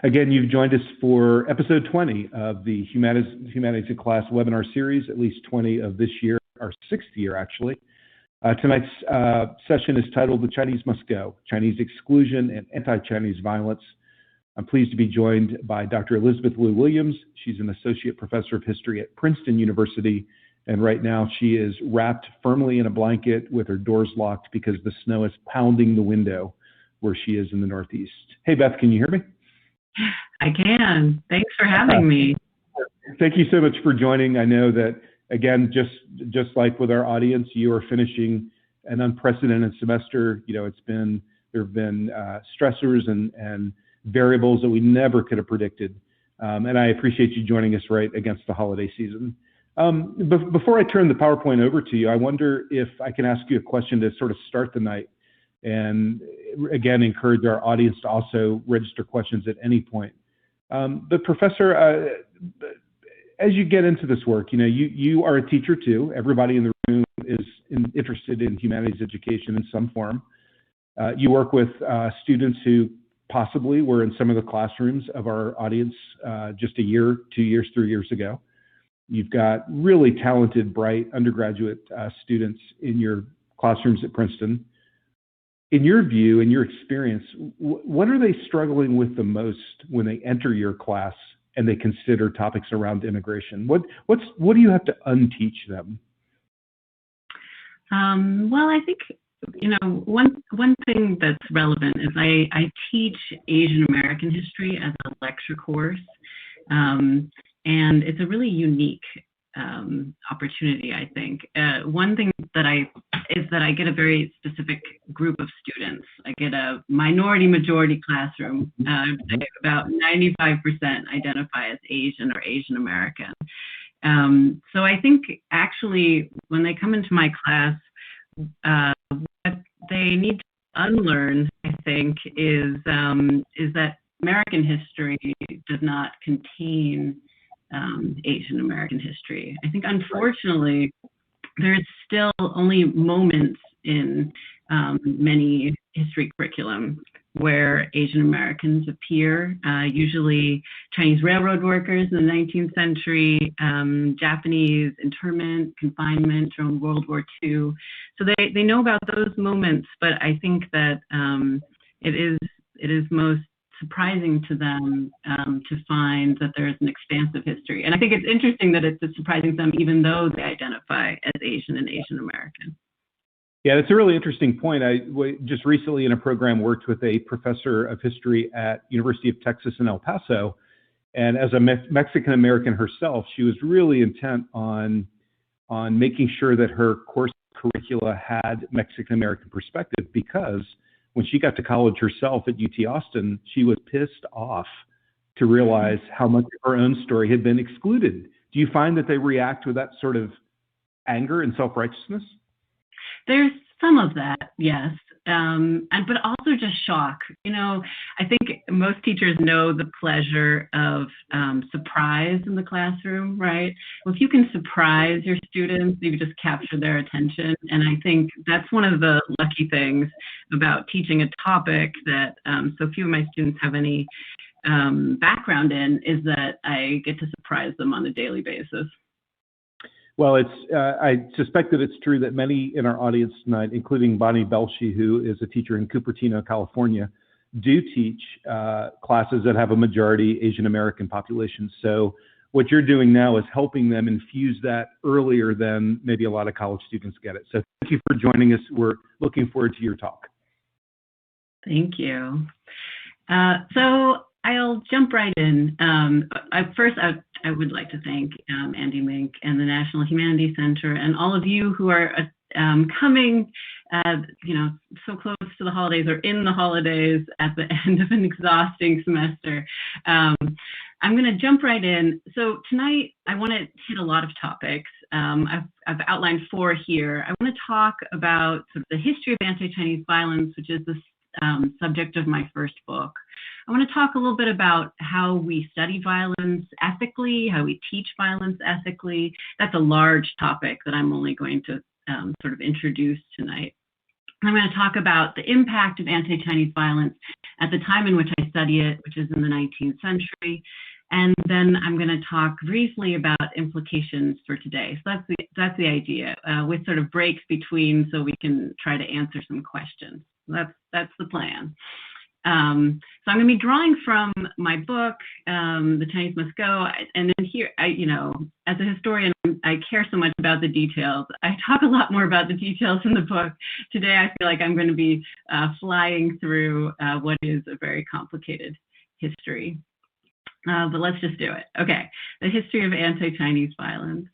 Again, you've joined us for episode 20 of the Humanities in Class webinar series, at least 20 of this year, our 6th year actually. Tonight's session is titled The Chinese Must Go, Chinese Exclusion and Anti-Chinese Violence. I'm pleased to be joined by Dr. Elizabeth Liu Williams. She's an associate professor of history at Princeton University, and right now she is wrapped firmly in a blanket with her doors locked because the snow is pounding the window where she is in the Northeast. Hey, Beth, can you hear me? I can. Thanks for having me. Thank you so much for joining. I know that, again, just like with our audience, you are finishing an unprecedented semester. You know, there have been stressors and variables that we never could have predicted. And I appreciate you joining us right against the holiday season. Before I turn the PowerPoint over to you, I wonder if I can ask you a question to sort of start the night, and again, encourage our audience to also register questions at any point. But Professor, as you get into this work, you know, you are a teacher too. Everybody in the room is interested in humanities education in some form. You work with students who possibly were in some of the classrooms of our audience just a year, 2 years, 3 years ago. You've got really talented, bright undergraduate students in your classrooms at Princeton. In your view, in your experience, what are they struggling with the most when they enter your class and they consider topics around immigration? What do you have to unteach them? Well, I think, you know, one thing that's relevant is I teach Asian American history as a lecture course, and it's a really unique opportunity, I think. One thing that I get a very specific group of students. I get a minority-majority classroom. About 95% identify as Asian or Asian American. So I think actually when they come into my class, what they need to unlearn, I think, is that American history does not contain Asian American history. I think, unfortunately, there's still only moments in many history curriculum where Asian Americans appear, usually Chinese railroad workers in the 19th century, Japanese internment, confinement during World War II. So they know about those moments, but I think that it is most surprising to them to find that there's an expansive history. And I think it's interesting that it's surprising to them even though they identify as Asian and Asian American. Yeah, that's a really interesting point. I just recently in a program worked with a professor of history at University of Texas in El Paso. And as a Mexican American herself, she was really intent on making sure that her course curricula had Mexican American perspective, because when she got to college herself at UT Austin, she was pissed off to realize how much of her own story had been excluded. Do you find that they react with that sort of anger and self-righteousness? There's some of that, yes, but also just shock. You know, I think most teachers know the pleasure of surprise in the classroom, right? Well, if you can surprise your students, you just capture their attention. And I think that's one of the lucky things about teaching a topic that so few of my students have any background in, is that I get to surprise them on a daily basis. Well, I suspect that it's true that many in our audience tonight, including Bonnie Belshi, who is a teacher in Cupertino, California, do teach classes that have a majority Asian American population. So what you're doing now is helping them infuse that earlier than maybe a lot of college students get it. So thank you for joining us. We're looking forward to your talk. Thank you. So I'll jump right in. I would like to thank Andy Mink and the National Humanities Center and all of you who are coming, so close to the holidays or in the holidays at the end of an exhausting semester. I'm going to jump right in. So tonight I want to hit a lot of topics. I've outlined 4 here. I want to talk about sort of the history of anti-Chinese violence, which is the subject of my first book. I want to talk a little bit about how we study violence ethically, how we teach violence ethically. That's a large topic that I'm only going to sort of introduce tonight. I'm going to talk about the impact of anti-Chinese violence at the time in which I study it, which is in the 19th century. And then I'm going to talk briefly about implications for today. So that's the idea, with sort of breaks between so we can try to answer some questions. That's the plan. So I'm going to be drawing from my book, The Chinese Must Go. And then here, as a historian, I care so much about the details. I talk a lot more about the details in the book. Today, I feel like I'm going to be flying through what is a very complicated history. But let's just do it. Okay, the history of anti-Chinese violence.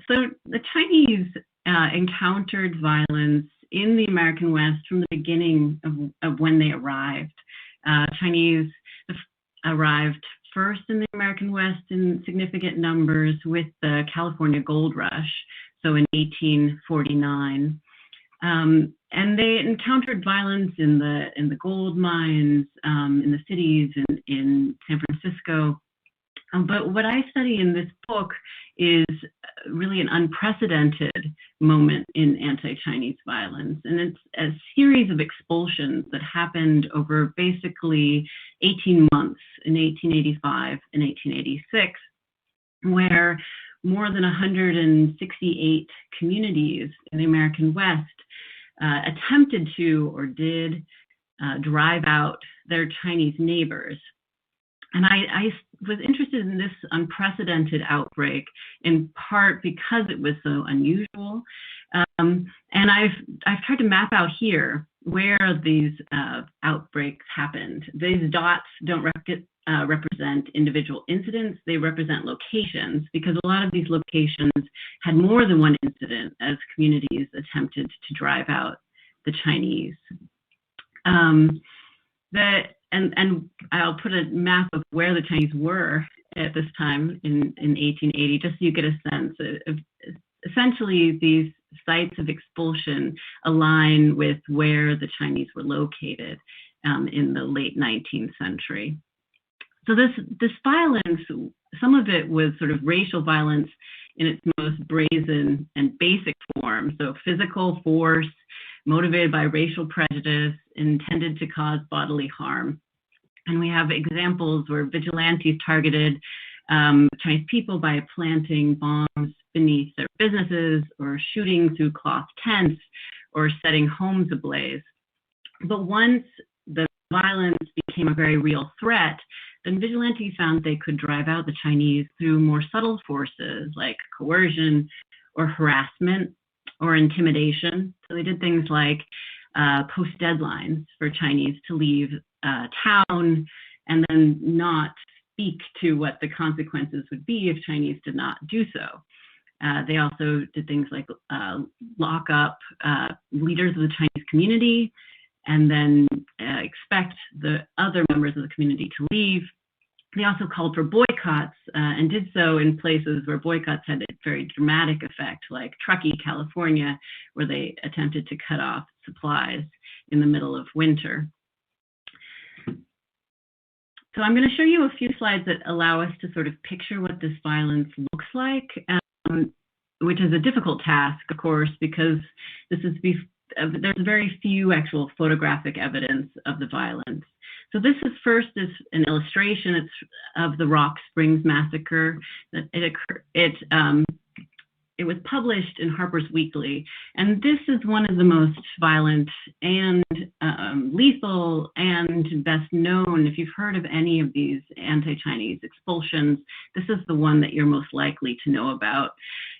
So the Chinese encountered violence in the American West from the beginning of when they arrived. Chinese arrived first in the American West in significant numbers with the California Gold Rush, so in 1849. And they encountered violence in the gold mines, in the cities, in San Francisco. But what I study in this book is really an unprecedented moment in anti-Chinese violence. And it's a series of expulsions that happened over basically 18 months in 1885 and 1886, where more than 168 communities in the American West attempted to or did drive out their Chinese neighbors. And I was interested in this unprecedented outbreak in part because it was so unusual. And I've tried to map out here where these outbreaks happened. These dots don't represent individual incidents, they represent locations, because a lot of these locations had more than one incident as communities attempted to drive out the Chinese. And I'll put a map of where the Chinese were at this time in 1880, just so you get a sense of essentially these sites of expulsion align with where the Chinese were located in the late 19th century. So this violence, some of it was sort of racial violence in its most brazen and basic form, so physical force motivated by racial prejudice intended to cause bodily harm. And we have examples where vigilantes targeted Chinese people by planting bombs beneath their businesses or shooting through cloth tents or setting homes ablaze. But once the violence became a very real threat, then vigilantes found they could drive out the Chinese through more subtle forces like coercion or harassment or intimidation. So they did things like post deadlines for Chinese to leave town and then not speak to what the consequences would be if Chinese did not do so. They also did things like lock up leaders of the Chinese community and then expect the other members of the community to leave. They also called for boycotts and did so in places where boycotts had a very dramatic effect, like Truckee, California, where they attempted to cut off supplies in the middle of winter. So I'm going to show you a few slides that allow us to sort of picture what this violence looks like, which is a difficult task, of course, because there's very few actual photographic evidence of the violence. So this is first is an illustration. It's of the Rock Springs massacre. It was published in Harper's Weekly, and this is one of the most violent and lethal and best known. If you've heard of any of these anti-Chinese expulsions, this is the one that you're most likely to know about.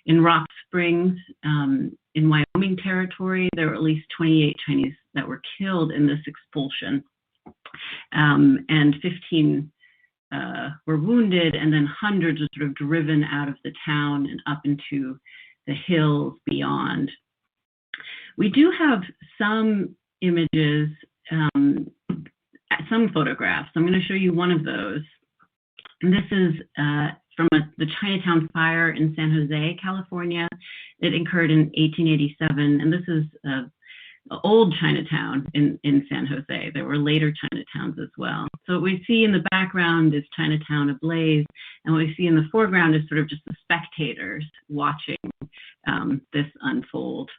In Rock Springs, in Wyoming Territory, there were at least 28 Chinese that were killed in this expulsion, and 15 were wounded, and then hundreds were sort of driven out of the town and up into the hills beyond. We do have some images, some photographs. I'm going to show you one of those. And this is from the Chinatown fire in San Jose, California. It occurred in 1887, and this is old Chinatown in San Jose. There were later Chinatowns as well. So what we see in the background is Chinatown ablaze, and what we see in the foreground is sort of just the spectators watching this unfold.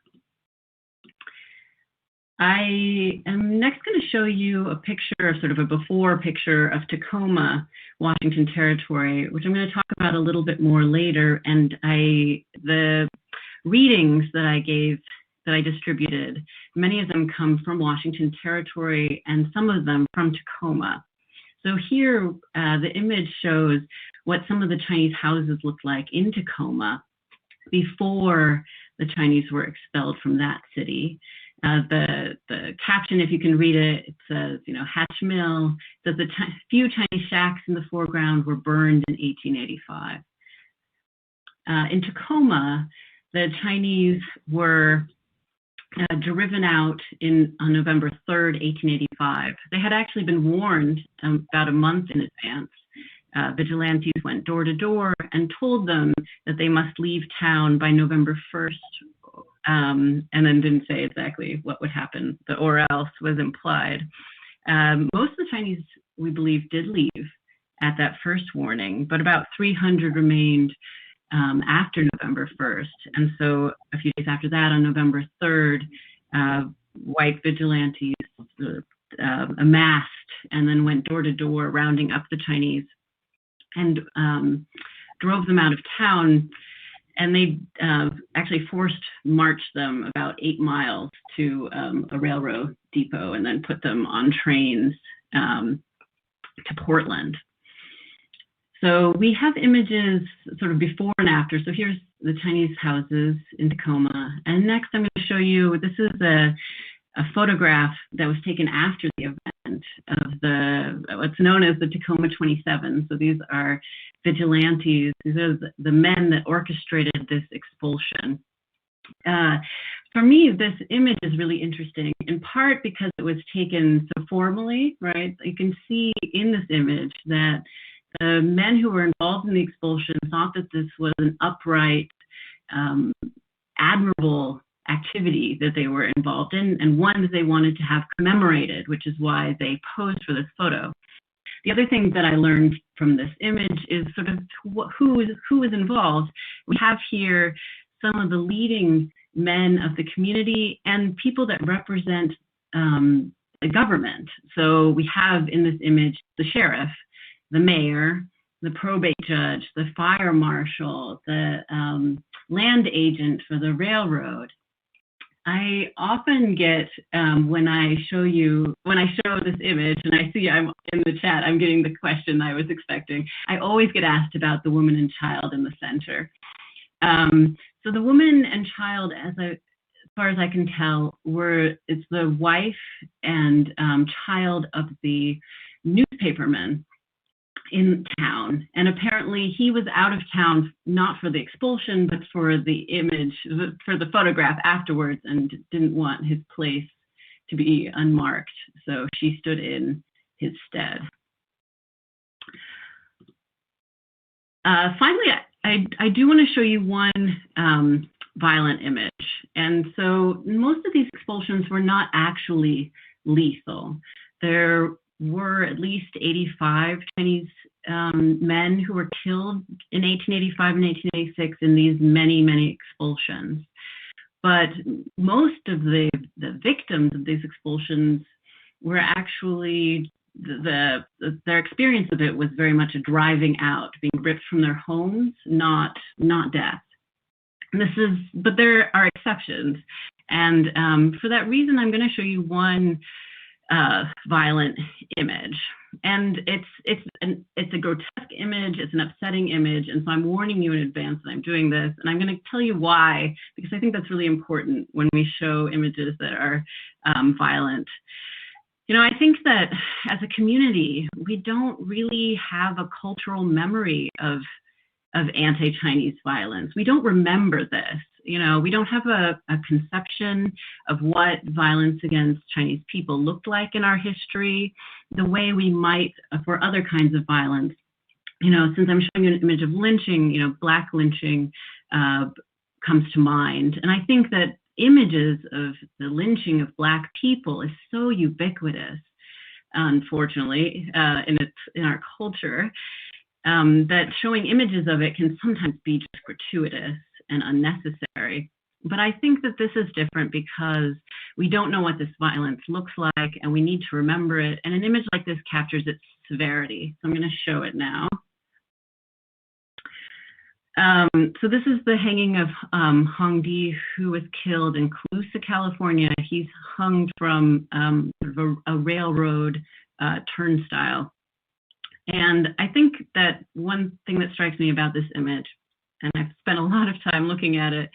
I am next going to show you a picture, sort of a before picture of Tacoma, Washington Territory, which I'm going to talk about a little bit more later. And the readings that I distributed, many of them come from Washington Territory and some of them from Tacoma. So here, the image shows what some of the Chinese houses looked like in Tacoma before the Chinese were expelled from that city. The caption, if you can read it, it says, Hatch Mill, says the few Chinese shacks in the foreground were burned in 1885. In Tacoma, the Chinese were driven out on November 3rd, 1885. They had actually been warned about a month in advance. Vigilantes went door to door and told them that they must leave town by November 1st, and then didn't say exactly what would happen. The or else was implied. Most of the Chinese, we believe, did leave at that first warning, but about 300 remained after November 1st. And so a few days after that, on November 3rd, white vigilantes amassed and then went door to door, rounding up the Chinese and drove them out of town. And they actually marched them about 8 miles to a railroad depot and then put them on trains to Portland. So we have images sort of before and after. So here's the Chinese houses in Tacoma. And next I'm going to show you, this is a photograph that was taken after the event of what's known as the Tacoma 27. So these are vigilantes. These are the men that orchestrated this expulsion. For me, this image is really interesting, in part because it was taken so formally, right? You can see in this image that the men who were involved in the expulsion thought that this was an upright, admirable activity that they were involved in, and one that they wanted to have commemorated, which is why they posed for this photo. The other thing that I learned from this image is sort of who is involved. We have here some of the leading men of the community and people that represent the government. So we have in this image the sheriff, the mayor, the probate judge, the fire marshal, the land agent for the railroad. I often get, when I show this image, and I see I'm in the chat, I'm getting the question I was expecting. I always get asked about the woman and child in the center. So the woman and child, as far as I can tell, it's the wife and child of the newspaperman in town, and apparently he was out of town not for the expulsion but for the image, for the photograph afterwards, and didn't want his place to be unmarked, so she stood in his stead. Finally, I do want to show you one violent image, and so most of these expulsions were not actually lethal. There were at least 85 Chinese men who were killed in 1885 and 1886 in these many, many expulsions. But most of the victims of these expulsions were actually, their experience of it was very much a driving out, being ripped from their homes, not death. But there are exceptions. And for that reason, I'm going to show you one violent image, and it's a grotesque image, it's an upsetting image, and so I'm warning you in advance that I'm doing this, and I'm going to tell you why, because I think that's really important when we show images that are violent. I think that as a community, we don't really have a cultural memory of anti-Chinese violence. We don't remember this. We don't have a conception of what violence against Chinese people looked like in our history, the way we might for other kinds of violence. Since I'm showing you an image of lynching, Black lynching comes to mind. And I think that images of the lynching of Black people is so ubiquitous, unfortunately, in our culture, that showing images of it can sometimes be just gratuitous and unnecessary. But I think that this is different because we don't know what this violence looks like, and we need to remember it. And an image like this captures its severity. So I'm going to show it now. So this is the hanging of Hong Di, who was killed in Colusa, California. He's hung from a railroad turnstile. And I think that one thing that strikes me about this image, and I've spent a lot of time looking at it,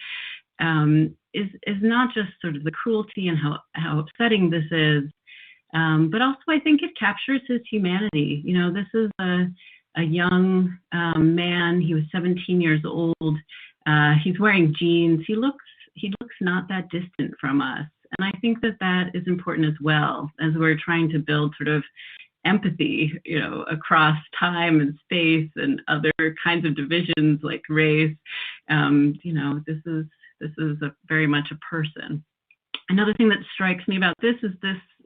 is not just sort of the cruelty and how upsetting this is, but also I think it captures his humanity. You know, this is a young man. He was 17 years old. He's wearing jeans. He looks not that distant from us. And I think that that is important as well, as we're trying to build sort of empathy, you know, across time and space and other kinds of divisions like race. You know, this is very much a person. Another thing that strikes me about this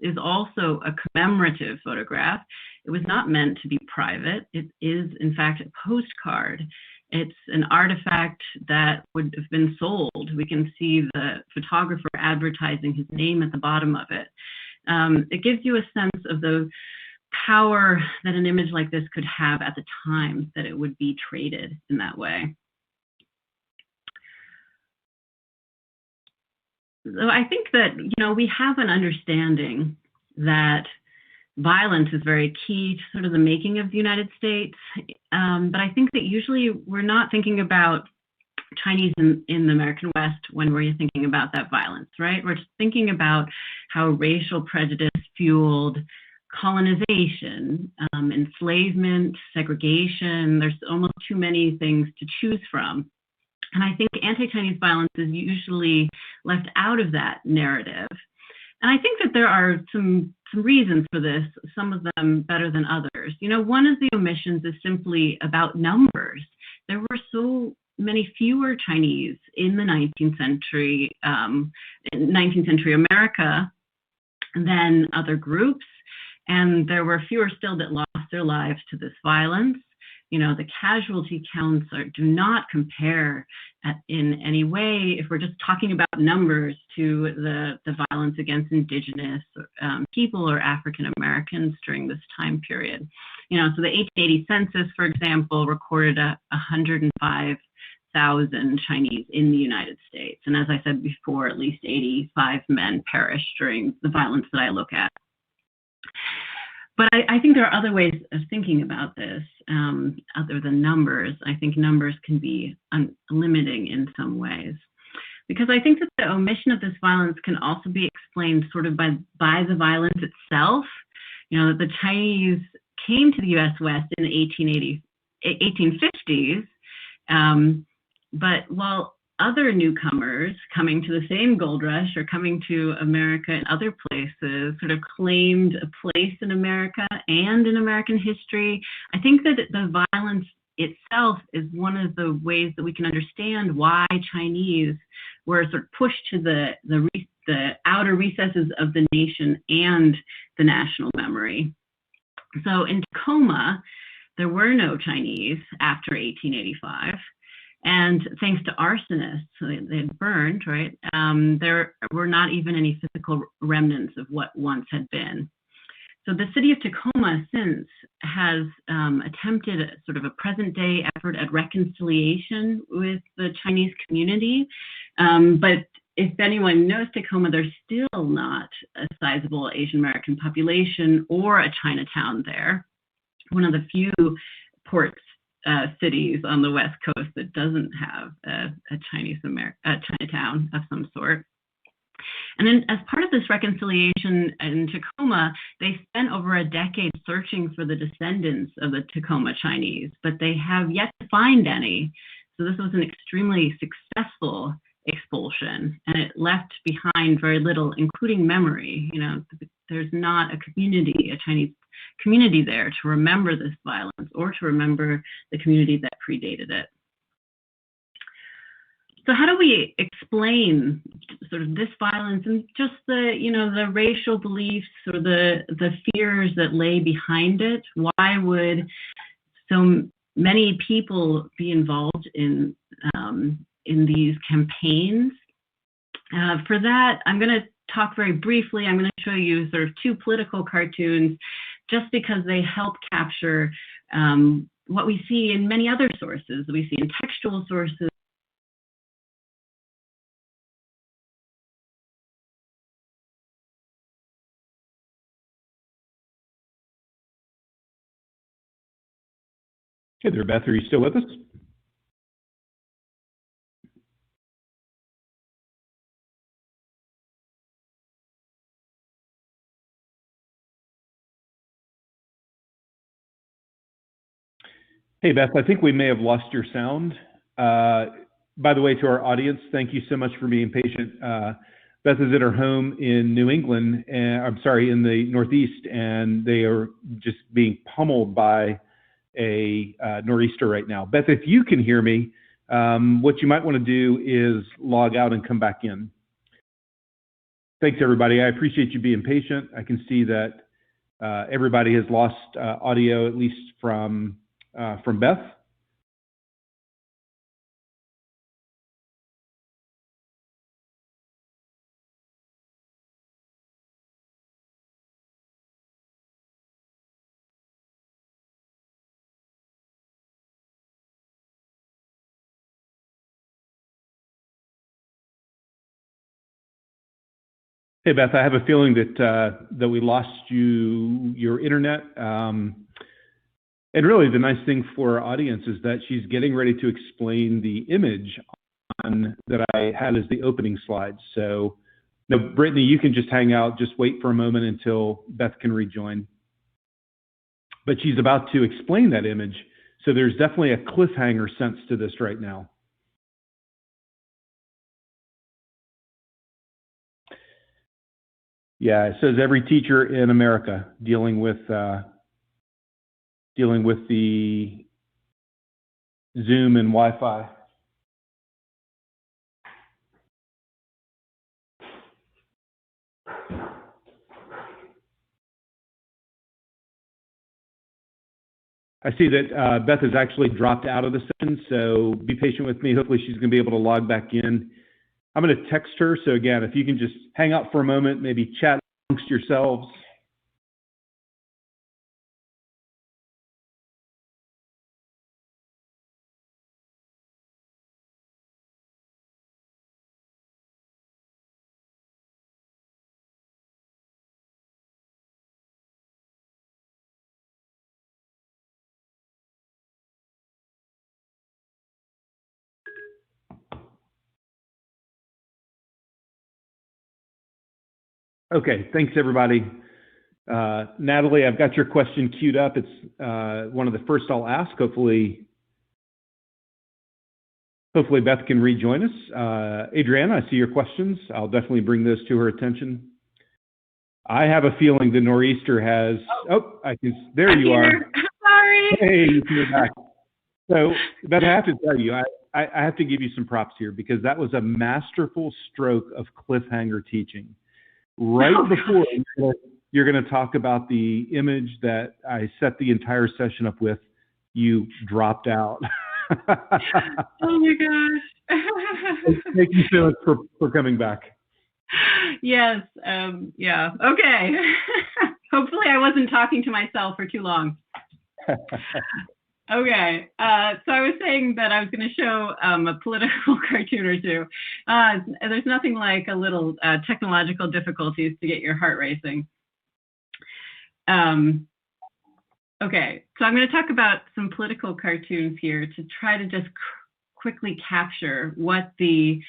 is also a commemorative photograph. It was not meant to be private. It is, in fact, a postcard. It's an artifact that would have been sold. We can see the photographer advertising his name at the bottom of it. It gives you a sense of the power that an image like this could have at the time that it would be traded in that way. So I think that, you know, we have an understanding that violence is very key to sort of the making of the United States. But I think that usually we're not thinking about Chinese in the American West when we're thinking about that violence, right? We're just thinking about how racial prejudice fueled colonization, enslavement, segregation. There's almost too many things to choose from. And I think anti-Chinese violence is usually left out of that narrative. And I think that there are some reasons for this, some of them better than others. You know, one of the omissions is simply about numbers. There were so many fewer Chinese in the 19th century America than other groups. And there were fewer still that lost their lives to this violence. You know, the casualty counts do not compare in any way, if we're just talking about numbers, to the violence against indigenous people or African Americans during this time period. You know, so the 1880 census, for example, recorded 105,000 Chinese in the United States. And as I said before, at least 85 men perished during the violence that I look at. But I think there are other ways of thinking about this other than numbers. I think numbers can be limiting in some ways, because I think that the omission of this violence can also be explained sort of by the violence itself. You know, that the Chinese came to the U.S. West in the 1850s, but while other newcomers coming to the same gold rush or coming to America and other places sort of claimed a place in America and in American history, I think that the violence itself is one of the ways that we can understand why Chinese were sort of pushed to the outer recesses of the nation and the national memory. So in Tacoma, there were no Chinese after 1885. And thanks to arsonists, so they had burned, right? There were not even any physical remnants of what once had been. So the city of Tacoma since has attempted sort of a present day effort at reconciliation with the Chinese community. But if anyone knows Tacoma, there's still not a sizable Asian American population or a Chinatown there. One of the few ports cities on the West Coast that doesn't have a Chinatown of some sort. And then as part of this reconciliation in Tacoma, they spent over a decade searching for the descendants of the Tacoma Chinese, but they have yet to find any. So this was an extremely successful expulsion, and it left behind very little, including memory. You know, there's not a community, a Chinese community there to remember this violence or to remember the community that predated it. So how do we explain sort of this violence and just the, you know, the racial beliefs or the fears that lay behind it? Why would so many people be involved in these campaigns? For that, I'm going to talk very briefly. I'm going to show you sort of two political cartoons just because they help capture what we see in many other sources. We see in textual sources. Hey there, Beth. Are you still with us? Hey, Beth, I think we may have lost your sound. By the way, to our audience, thank you so much for being patient. Beth is at her home in New England, and I'm sorry, in the Northeast, and they are just being pummeled by a nor'easter right now. Beth, if you can hear me, what you might want to do is log out and come back in. Thanks, everybody. I appreciate you being patient. I can see that everybody has lost audio, at least from Beth. Hey, Beth, I have a feeling that we lost your internet. And really, the nice thing for our audience is that she's getting ready to explain the image that I had as the opening slide. So, no, Brittany, you can just hang out. Just wait for a moment until Beth can rejoin. But she's about to explain that image. So there's definitely a cliffhanger sense to this right now. Yeah, it says every teacher in America dealing with the Zoom and Wi-Fi. I see that Beth has actually dropped out of the session, so be patient with me. Hopefully she's going to be able to log back in. I'm going to text her, so again, if you can just hang out for a moment, maybe chat amongst yourselves. Okay, thanks everybody. Natalie, I've got your question queued up. It's one of the first I'll ask. Hopefully Beth can rejoin us. Adriana, I see your questions. I'll definitely bring those to her attention. I have a feeling the nor'easter has. There you are. Sorry. Hey, you're back. So, Beth, I have to tell you, I have to give you some props here because that was a masterful stroke of cliffhanger teaching. Right before you're going to talk about the image that I set the entire session up with, you dropped out. Oh my gosh. Thank you so much for coming back. Yes. Yeah. Okay. Hopefully I wasn't talking to myself for too long. Okay. So I was saying that I was going to show a political cartoon or two. There's nothing like a little technological difficulties to get your heart racing. Okay. So I'm going to talk about some political cartoons here to try to just quickly capture what the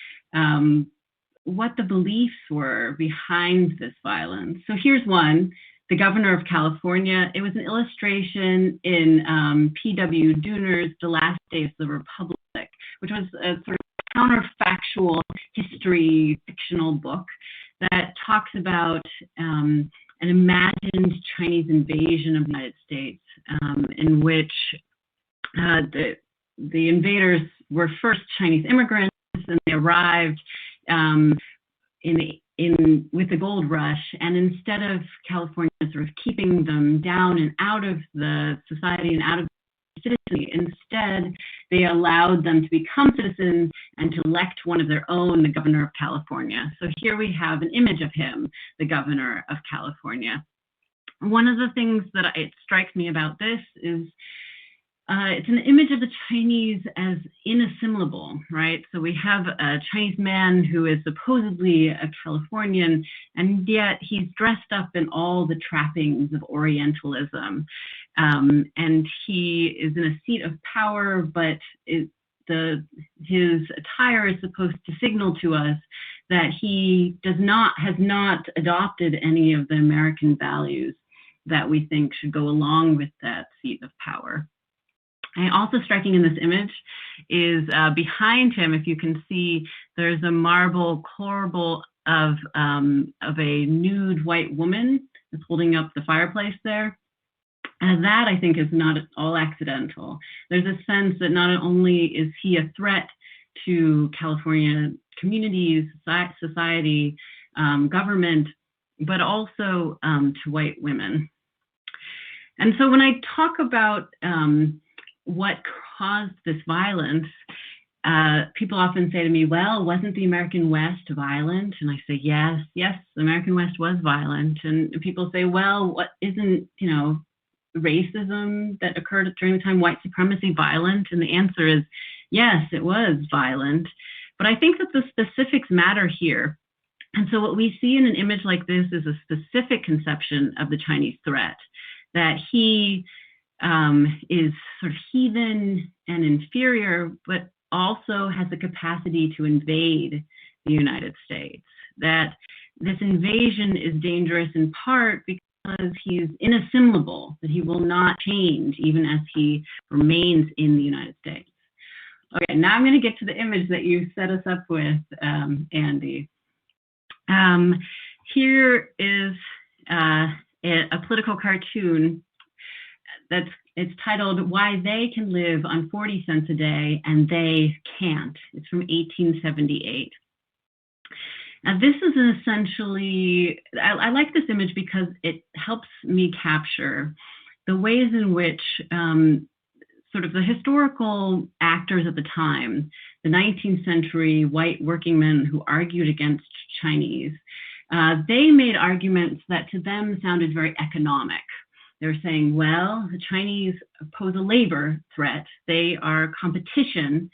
beliefs were behind this violence. So here's one. The governor of California. It was an illustration in P.W. Dooner's The Last Days of the Republic, which was a sort of counterfactual history fictional book that talks about an imagined Chinese invasion of the United States, in which the invaders were first Chinese immigrants, and they arrived with the gold rush, and instead of California sort of keeping them down and out of the society and out of citizenry. Instead, they allowed them to become citizens and to elect one of their own, the governor of California. So here we have an image of him, the governor of California. One of the things that it strikes me about this is it's an image of the Chinese as inassimilable, right? So we have a Chinese man who is supposedly a Californian, and yet he's dressed up in all the trappings of Orientalism. And he is in a seat of power, but his attire is supposed to signal to us that he has not adopted any of the American values that we think should go along with that seat of power. And also striking in this image is behind him, if you can see, there's a marble corbel of a nude white woman that's holding up the fireplace there. And that, I think, is not at all accidental. There's a sense that not only is he a threat to California communities, society, government, but also to white women. And so when I talk about what caused this violence, people often say to me, well, wasn't the American West violent? And I say, yes, the American West was violent. And people say, well, what isn't, racism that occurred during the time white supremacy violent? And the answer is, yes, it was violent. But I think that the specifics matter here. And so what we see in an image like this is a specific conception of the Chinese threat, that he is sort of heathen and inferior, but also has the capacity to invade the United States. That this invasion is dangerous in part because he's inassimilable, that he will not change even as he remains in the United States. Okay, now I'm going to get to the image that you set us up with, Andy. Here is a political cartoon it's titled "Why They Can Live on 40 Cents a Day and They Can't." It's from 1878. Now this is essentially, I like this image because it helps me capture the ways in which sort of the historical actors at the time, the 19th century white working men who argued against Chinese, they made arguments that to them sounded very economic. They were saying, well, the Chinese pose a labor threat. They are competition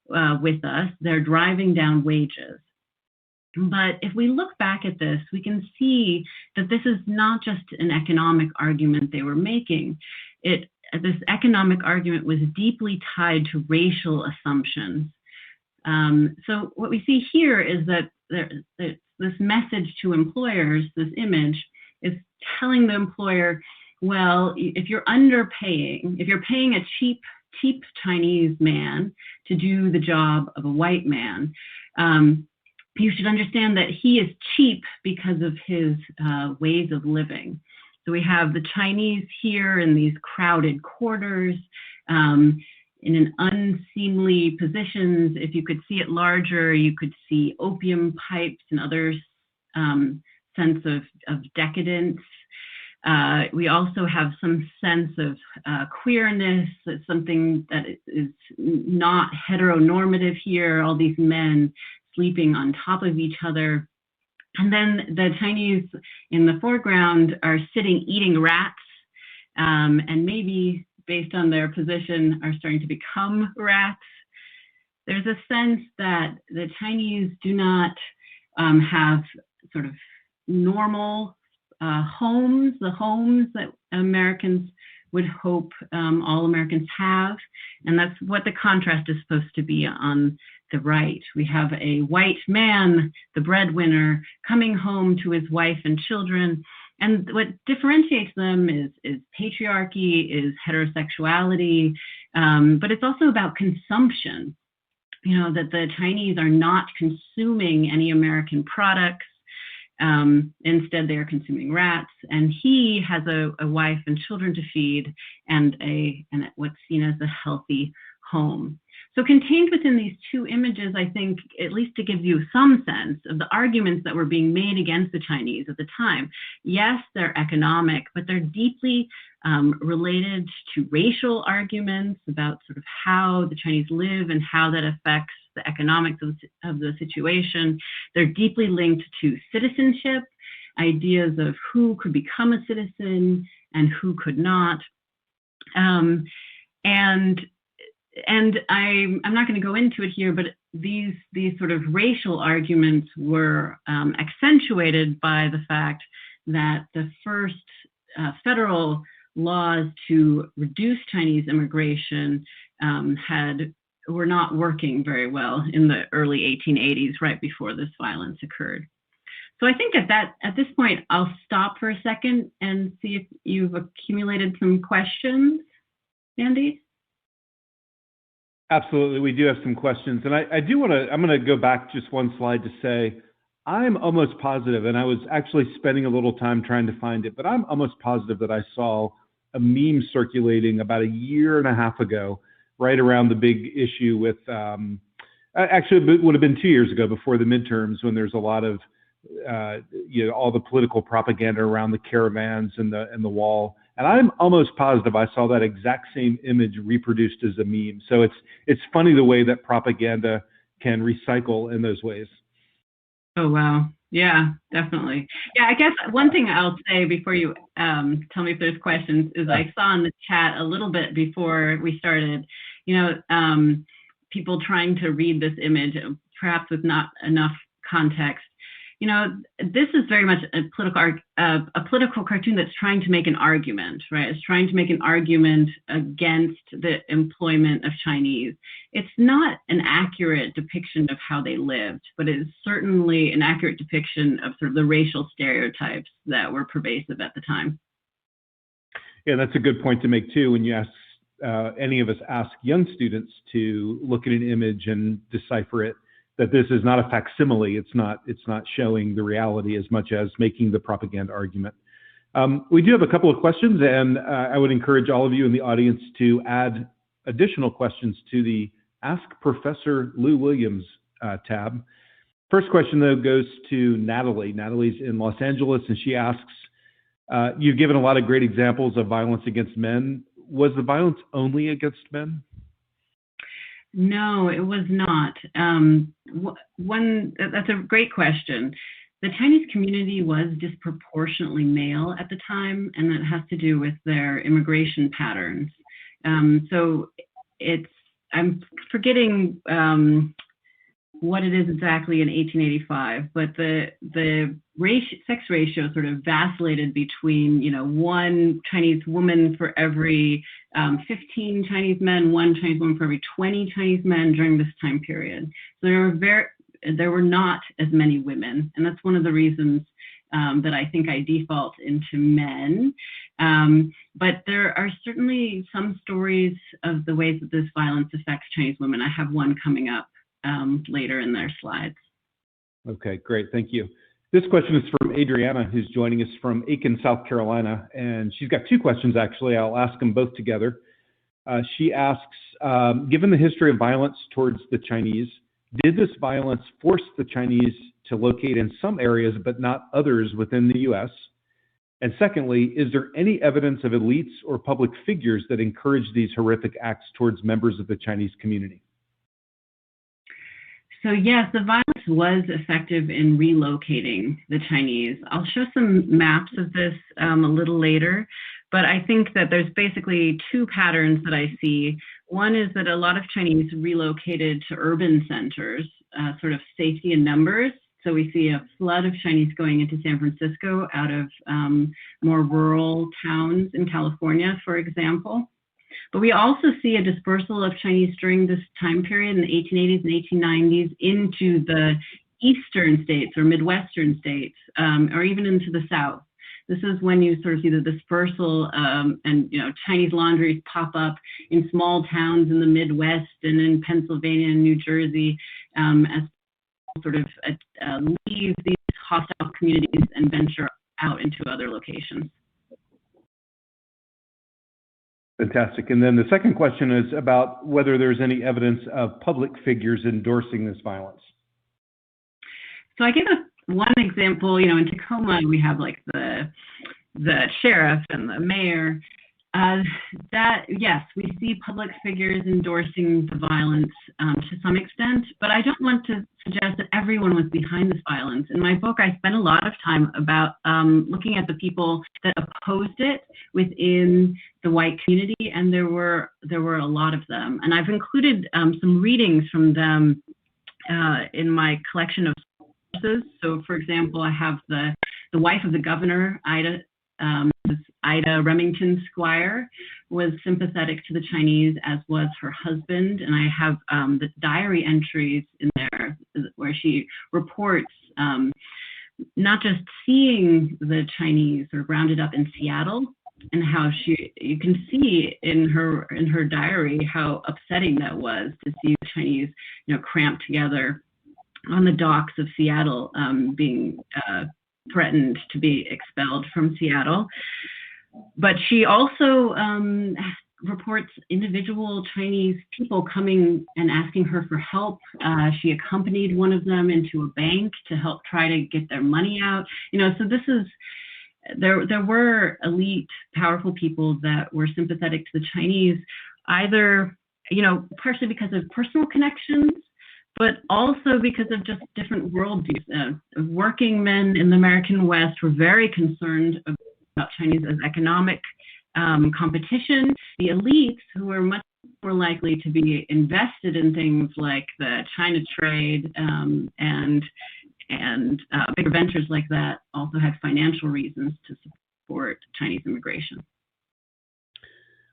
with us. They're driving down wages. But if we look back at this, we can see that this is not just an economic argument they were making. This economic argument was deeply tied to racial assumptions. So what we see here is that this message to employers, this image, is telling the employer, well, if you're underpaying, if you're paying a cheap Chinese man to do the job of a white man, you should understand that he is cheap because of his ways of living. So we have the Chinese here in these crowded quarters, in an unseemly positions. If you could see it larger, you could see opium pipes and other sense of decadence. We also have some sense of queerness. It's something that is not heteronormative here, all these men sleeping on top of each other. And then the Chinese in the foreground are sitting eating rats, and maybe based on their position are starting to become rats. There's a sense that the Chinese do not have sort of normal homes, the homes that Americans would hope all Americans have. And that's what the contrast is supposed to be on the right. We have a white man, the breadwinner, coming home to his wife and children. And what differentiates them is patriarchy, is heterosexuality, but it's also about consumption. You know, that the Chinese are not consuming any American products. Instead, they are consuming rats, and he has a wife and children to feed, and what's seen as a healthy home. So contained within these two images, I think, at least it gives you some sense of the arguments that were being made against the Chinese at the time. Yes, they're economic, but they're deeply related to racial arguments about sort of how the Chinese live and how that affects the economics of the situation. They're deeply linked to citizenship, ideas of who could become a citizen and who could not. And I'm not going to go into it here, but these sort of racial arguments were accentuated by the fact that the first federal laws to reduce Chinese immigration were not working very well in the early 1880s, right before this violence occurred. So I think at this point, I'll stop for a second and see if you've accumulated some questions, Andy. Absolutely, we do have some questions, and I'm going to go back just one slide to say, I'm almost positive, and I was actually spending a little time trying to find it, but I'm almost positive that I saw a meme circulating about a year and a half ago, right around the big issue with, actually it would have been 2 years ago before the midterms, when there's a lot of, all the political propaganda around the caravans and the wall. And I'm almost positive I saw that exact same image reproduced as a meme. So it's funny the way that propaganda can recycle in those ways. Oh, wow. Yeah, definitely. Yeah, I guess one thing I'll say before you tell me if there's questions is I saw in the chat a little bit before we started, people trying to read this image, perhaps with not enough context. This is very much a political cartoon that's trying to make an argument, right? It's trying to make an argument against the employment of Chinese. It's not an accurate depiction of how they lived, but it is certainly an accurate depiction of sort of the racial stereotypes that were pervasive at the time. Yeah, that's a good point to make too. When you ask any of us ask young students to look at an image and decipher it, that this is not a facsimile. It's not showing the reality as much as making the propaganda argument. We do have a couple of questions, and I would encourage all of you in the audience to add additional questions to the Ask Professor Lou Williams tab. First question, though, goes to Natalie. Natalie's in Los Angeles, and she asks, you've given a lot of great examples of violence against men. Was the violence only against men? No, it was not. That's a great question. The Chinese community was disproportionately male at the time, and that has to do with their immigration patterns. So I'm forgetting what it is exactly in 1885, but the sex ratio sort of vacillated between, one Chinese woman for every 15 Chinese men, one Chinese woman for every 20 Chinese men during this time period. So there were not as many women, and that's one of the reasons that I think I default into men. But there are certainly some stories of the ways that this violence affects Chinese women. I have one coming up later in their slides. Okay, great, thank you. This question is from Adriana, who's joining us from Aiken, South Carolina, and she's got two questions actually. I'll ask them both together. She asks, given the history of violence towards the Chinese, did this violence force the Chinese to locate in some areas but not others within the U.S.? And secondly, is there any evidence of elites or public figures that encourage these horrific acts towards members of the Chinese community? So yes, the violence was effective in relocating the Chinese. I'll show some maps of this a little later, but I think that there's basically two patterns that I see. One is that a lot of Chinese relocated to urban centers, sort of safety in numbers. So we see a flood of Chinese going into San Francisco out of more rural towns in California, for example. But we also see a dispersal of Chinese during this time period in the 1880s and 1890s into the eastern states or Midwestern states, or even into the South. This is when you sort of see the dispersal and Chinese laundries pop up in small towns in the Midwest and in Pennsylvania and New Jersey as sort of leave these hostile communities and venture out into other locations. Fantastic. And then the second question is about whether there's any evidence of public figures endorsing this violence. So I give one example. In Tacoma, we have like the sheriff and the mayor. Yes, we see public figures endorsing the violence to some extent, but I don't want to suggest that everyone was behind this violence. In my book, I spent a lot of time about looking at the people that opposed it within the white community, and there were a lot of them. And I've included some readings from them in my collection of sources. So, for example, I have the wife of the governor, Ida Remington Squire, was sympathetic to the Chinese, as was her husband. And I have the diary entries in there where she reports not just seeing the Chinese sort of rounded up in Seattle, and how you can see in her diary how upsetting that was to see the Chinese, cramped together on the docks of Seattle, being threatened to be expelled from Seattle. But she also reports individual Chinese people coming and asking her for help. She accompanied one of them into a bank to help try to get their money out. So there were elite, powerful people that were sympathetic to the Chinese, either, partially because of personal connections, but also because of just different worldviews. Working men in the American West were very concerned about Chinese as economic competition. The elites, who were much more likely to be invested in things like the China trade and bigger ventures like that, also had financial reasons to support Chinese immigration.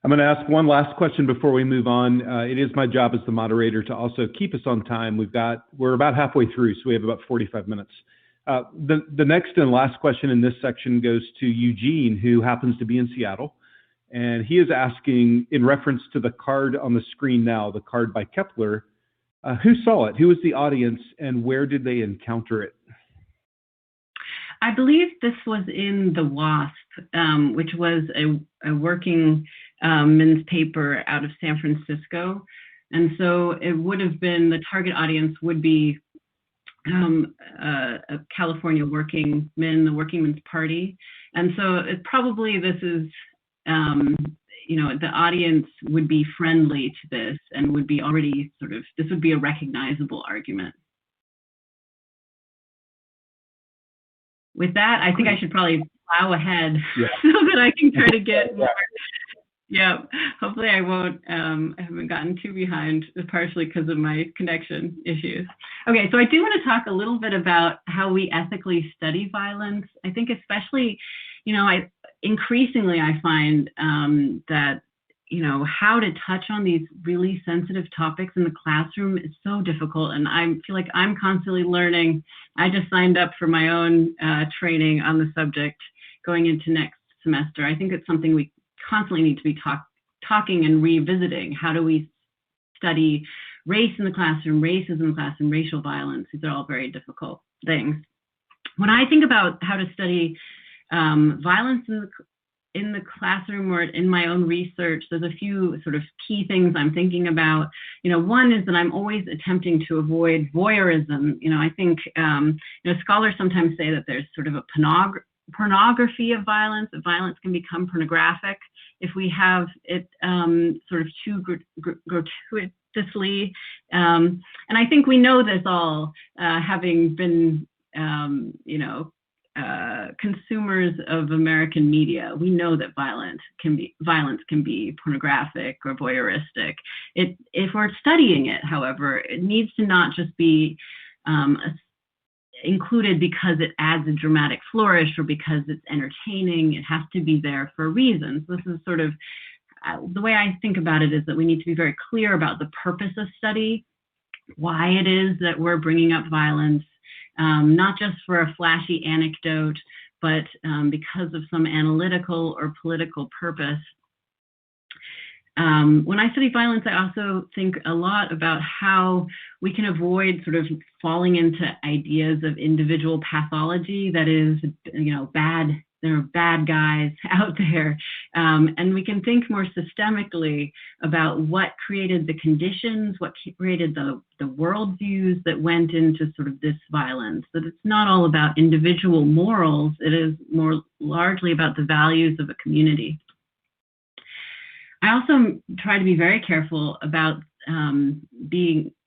I'm going to ask one last question before we move on. It is my job as the moderator to also keep us on time. We're about halfway through, so we have about 45 minutes. The next and last question in this section goes to Eugene, who happens to be in Seattle. And he is asking, in reference to the card on the screen now, the card by Kepler, who saw it? Who was the audience, and where did they encounter it? I believe this was in the WASP, which was a working men's paper out of San Francisco. And so it would have been, the target audience would be California working men, the Working Men's Party. And so this is, the audience would be friendly to this and would be already this would be a recognizable argument. With that, I think I should probably plow ahead so that I can try to get more. Yeah, hopefully I won't, I haven't gotten too behind, partially because of my connection issues. Okay, so I do want to talk a little bit about how we ethically study violence. I think especially, increasingly I find that, how to touch on these really sensitive topics in the classroom is so difficult, and I feel like I'm constantly learning. I just signed up for my own training on the subject going into next semester. I think it's something we constantly need to be talking and revisiting. How do we study race in the classroom, racism in the classroom, racial violence? These are all very difficult things. When I think about how to study violence in the classroom or in my own research, there's a few sort of key things I'm thinking about. One is that I'm always attempting to avoid voyeurism. I think scholars sometimes say that there's sort of a pornography of violence, that violence can become pornographic if we have it sort of too gratuitously. And I think we know this all, having been, consumers of American media. We know that violence can be pornographic or voyeuristic. If we're studying it, however, it needs to not just be included because it adds a dramatic flourish or because it's entertaining. It has to be there for a reason. So this is sort of the way I think about it, is that we need to be very clear about the purpose of study, why it is that we're bringing up violence, not just for a flashy anecdote, but because of some analytical or political purpose. When I study violence, I also think a lot about how we can avoid sort of falling into ideas of individual pathology, that is, bad there are bad guys out there. And we can think more systemically about what created the conditions, what created the worldviews that went into sort of this violence, that it's not all about individual morals, it is more largely about the values of a community. I also try to be very careful about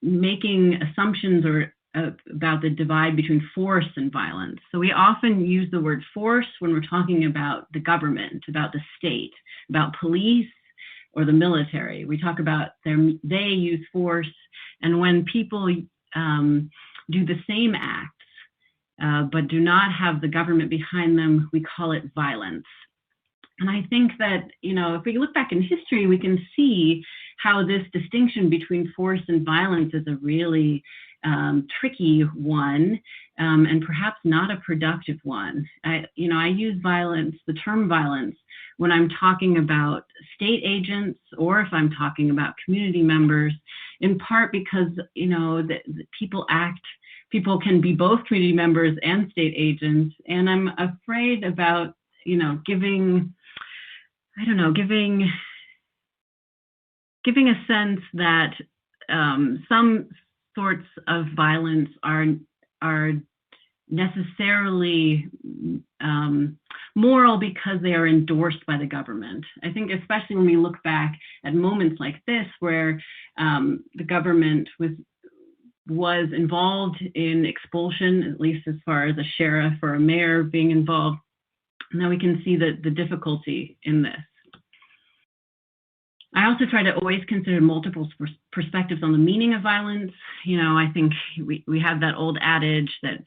making assumptions about the divide between force and violence. So we often use the word force when we're talking about the government, about the state, about police or the military. We talk about they use force, and when people do the same acts but do not have the government behind them, we call it violence. And I think that, if we look back in history, we can see how this distinction between force and violence is a really tricky one, and perhaps not a productive one. I use violence, the term violence, when I'm talking about state agents or if I'm talking about community members, in part because, people can be both community members and state agents. And I'm afraid about, giving a sense that some sorts of violence are necessarily moral because they are endorsed by the government. I think especially when we look back at moments like this where the government was involved in expulsion, at least as far as a sheriff or a mayor being involved. Now we can see the difficulty in this. I also try to always consider multiple perspectives on the meaning of violence. I think we have that old adage that,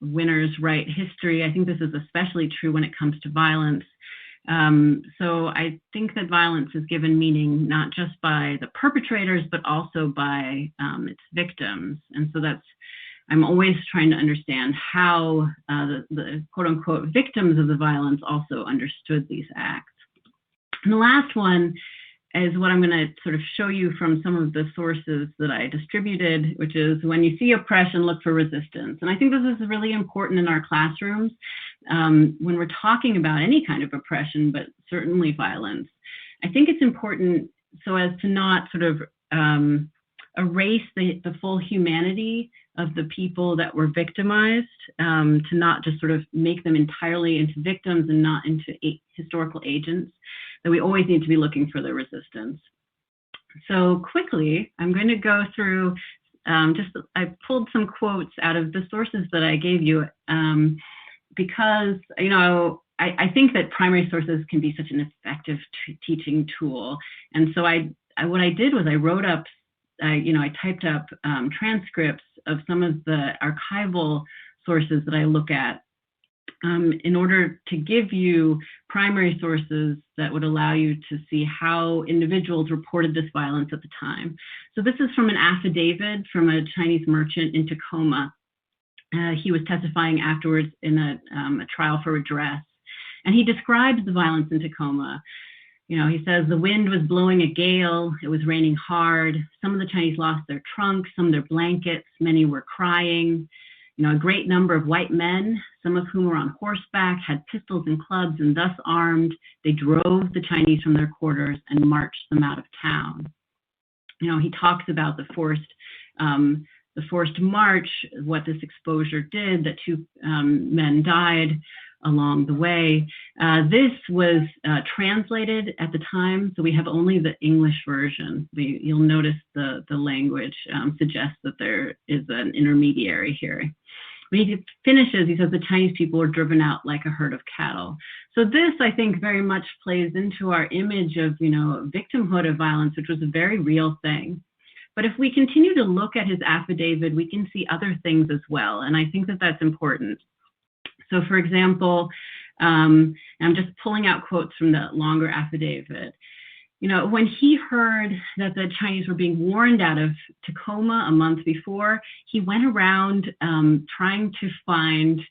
winners write history. I think this is especially true when it comes to violence. So I think that violence is given meaning not just by the perpetrators, but also by its victims. And so I'm always trying to understand how the quote unquote victims of the violence also understood these acts. And the last one is what I'm going to sort of show you from some of the sources that I distributed, which is when you see oppression, look for resistance. And I think this is really important in our classrooms when we're talking about any kind of oppression, but certainly violence. I think it's important so as to not sort of erase the full humanity of the people that were victimized, to not just sort of make them entirely into victims and not into historical agents, that we always need to be looking for the resistance. So quickly, I'm going to go through I pulled some quotes out of the sources that I gave you because, I think that primary sources can be such an effective teaching tool. And so what I did was I wrote up I typed up transcripts of some of the archival sources that I look at in order to give you primary sources that would allow you to see how individuals reported this violence at the time. So this is from an affidavit from a Chinese merchant in Tacoma. He was testifying afterwards in a trial for redress, and he describes the violence in Tacoma. He says the wind was blowing a gale, it was raining hard, some of the Chinese lost their trunks, some their blankets, many were crying. A great number of white men, some of whom were on horseback, had pistols and clubs, and thus armed, they drove the Chinese from their quarters and marched them out of town. He talks about the forced march, what this exposure did, that 2 men died along the way. This was translated at the time, so we have only the English version. You'll notice the language suggests that there is an intermediary here. When he finishes, he says the Chinese people were driven out like a herd of cattle. So this, I think, very much plays into our image of, victimhood of violence, which was a very real thing. But if we continue to look at his affidavit, we can see other things as well. And I think that that's important. So for example, I'm just pulling out quotes from the longer affidavit. When he heard that the Chinese were being warned out of Tacoma a month before, he went around trying to find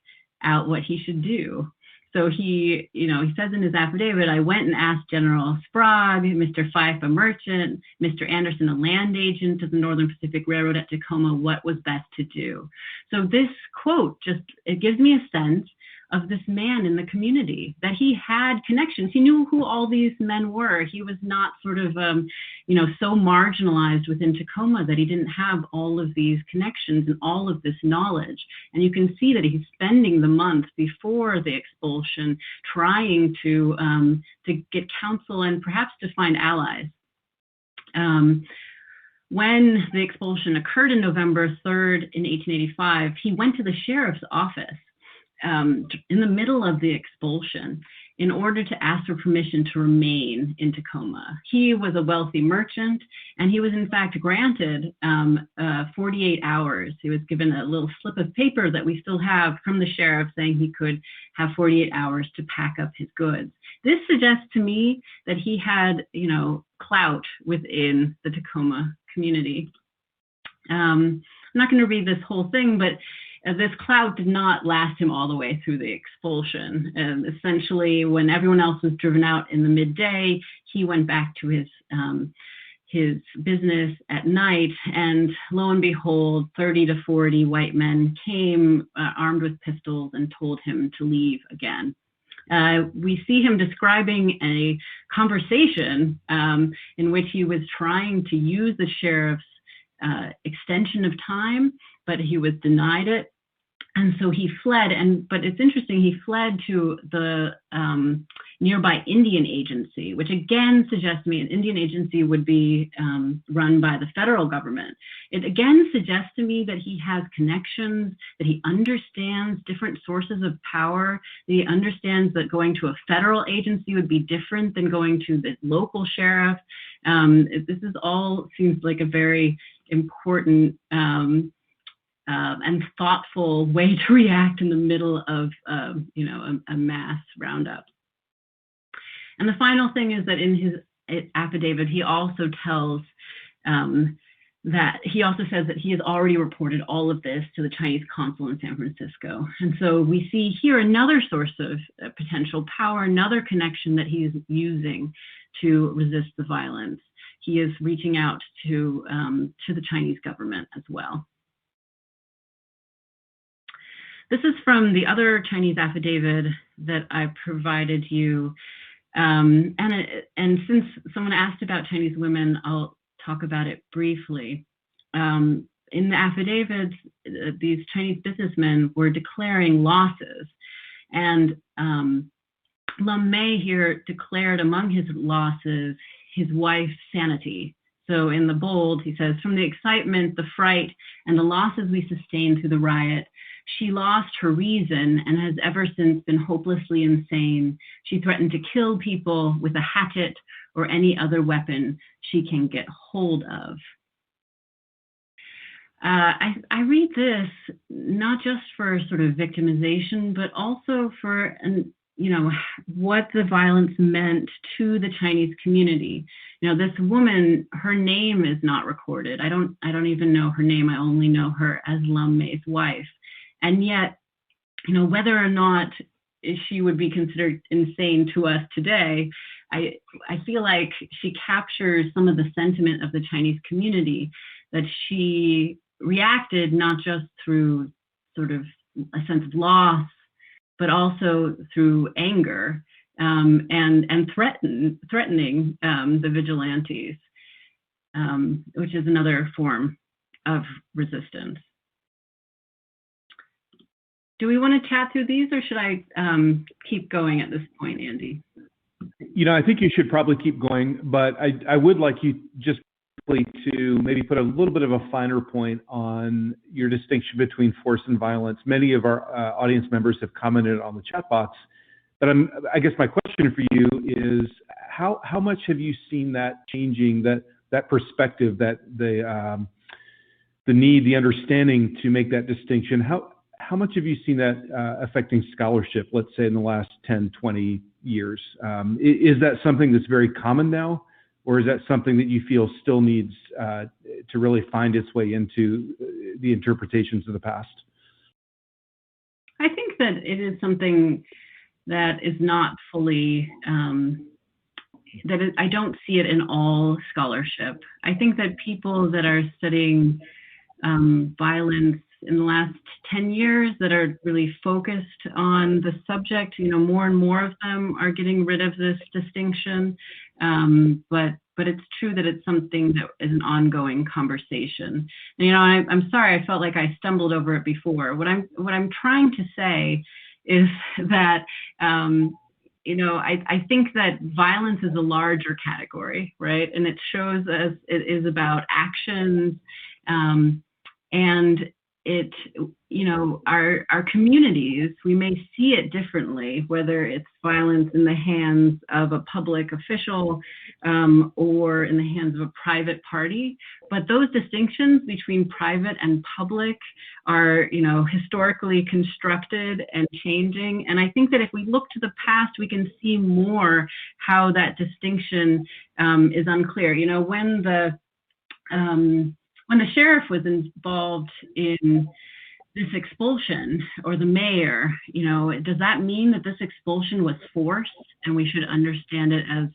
out what he should do. So he says in his affidavit, I went and asked General Sprague, Mr. Fife, a merchant, Mr. Anderson, a land agent of the Northern Pacific Railroad at Tacoma, what was best to do. So this quote it gives me a sense of this man in the community, that he had connections. He knew who all these men were. He was not sort of, so marginalized within Tacoma that he didn't have all of these connections and all of this knowledge. And you can see that he's spending the month before the expulsion trying to get counsel and perhaps to find allies. When the expulsion occurred in November 3rd in 1885, he went to the sheriff's office in the middle of the expulsion in order to ask for permission to remain in Tacoma. He was a wealthy merchant, and he was in fact granted 48 hours. He was given a little slip of paper that we still have from the sheriff saying he could have 48 hours to pack up his goods. This suggests to me that he had, clout within the Tacoma community. I'm not going to read this whole thing, but this clout did not last him all the way through the expulsion. Essentially, when everyone else was driven out in the midday, he went back to his business at night, and lo and behold, 30 to 40 white men came armed with pistols and told him to leave again. We see him describing a conversation in which he was trying to use the sheriff's extension of time, but he was denied it. And so he fled, but it's interesting, he fled to the nearby Indian agency, which again suggests to me an Indian agency would be run by the federal government. It again suggests to me that he has connections, that he understands different sources of power, that he understands that going to a federal agency would be different than going to the local sheriff. This is all seems like a very important and thoughtful way to react in the middle of, a mass roundup. And the final thing is that in his affidavit, he also tells that he also says that he has already reported all of this to the Chinese consul in San Francisco. And so we see here another source of potential power, another connection that he is using to resist the violence. He is reaching out to the Chinese government as well. This is from the other Chinese affidavit that I provided you. And since someone asked about Chinese women, I'll talk about it briefly. In the affidavits, these Chinese businessmen were declaring losses. And Lum Mei here declared among his losses his wife's sanity. So in the bold, he says, from the excitement, the fright, and the losses we sustained through the riot, she lost her reason and has ever since been hopelessly insane. She threatened to kill people with a hatchet or any other weapon she can get hold of. I read this not just for sort of victimization, but also for what the violence meant to the Chinese community. This woman, her name is not recorded. I don't even know her name. I only know her as Lum Mei's wife. And yet, whether or not she would be considered insane to us today, I feel like she captures some of the sentiment of the Chinese community, that she reacted not just through sort of a sense of loss, but also through anger and threatening the vigilantes, which is another form of resistance. Do we want to chat through these, or should I keep going at this point, Andy? I think you should probably keep going, but I would like you just to maybe put a little bit of a finer point on your distinction between force and violence. Many of our audience members have commented on the chat box, but I guess my question for you is how much have you seen that changing, that perspective, that the need, the understanding to make that distinction? How much have you seen that affecting scholarship, let's say in the last 10, 20 years? Is that something that's very common now, or is that something that you feel still needs to really find its way into the interpretations of the past? I think that it is something that is not fully, I don't see it in all scholarship. I think that people that are studying violence in the last 10 years that are really focused on the subject. More and more of them are getting rid of this distinction, but it's true that it's something that is an ongoing conversation. And, I'm sorry, I felt like I stumbled over it before. What I'm trying to say is that I think that violence is a larger category, right? And it shows us it is about actions, and it, our communities, we may see it differently, whether it's violence in the hands of a public official or in the hands of a private party. But those distinctions between private and public are, historically constructed and changing. And I think that if we look to the past, we can see more how that distinction is unclear. When the sheriff was involved in this expulsion, or the mayor, does that mean that this expulsion was forced and we should understand it as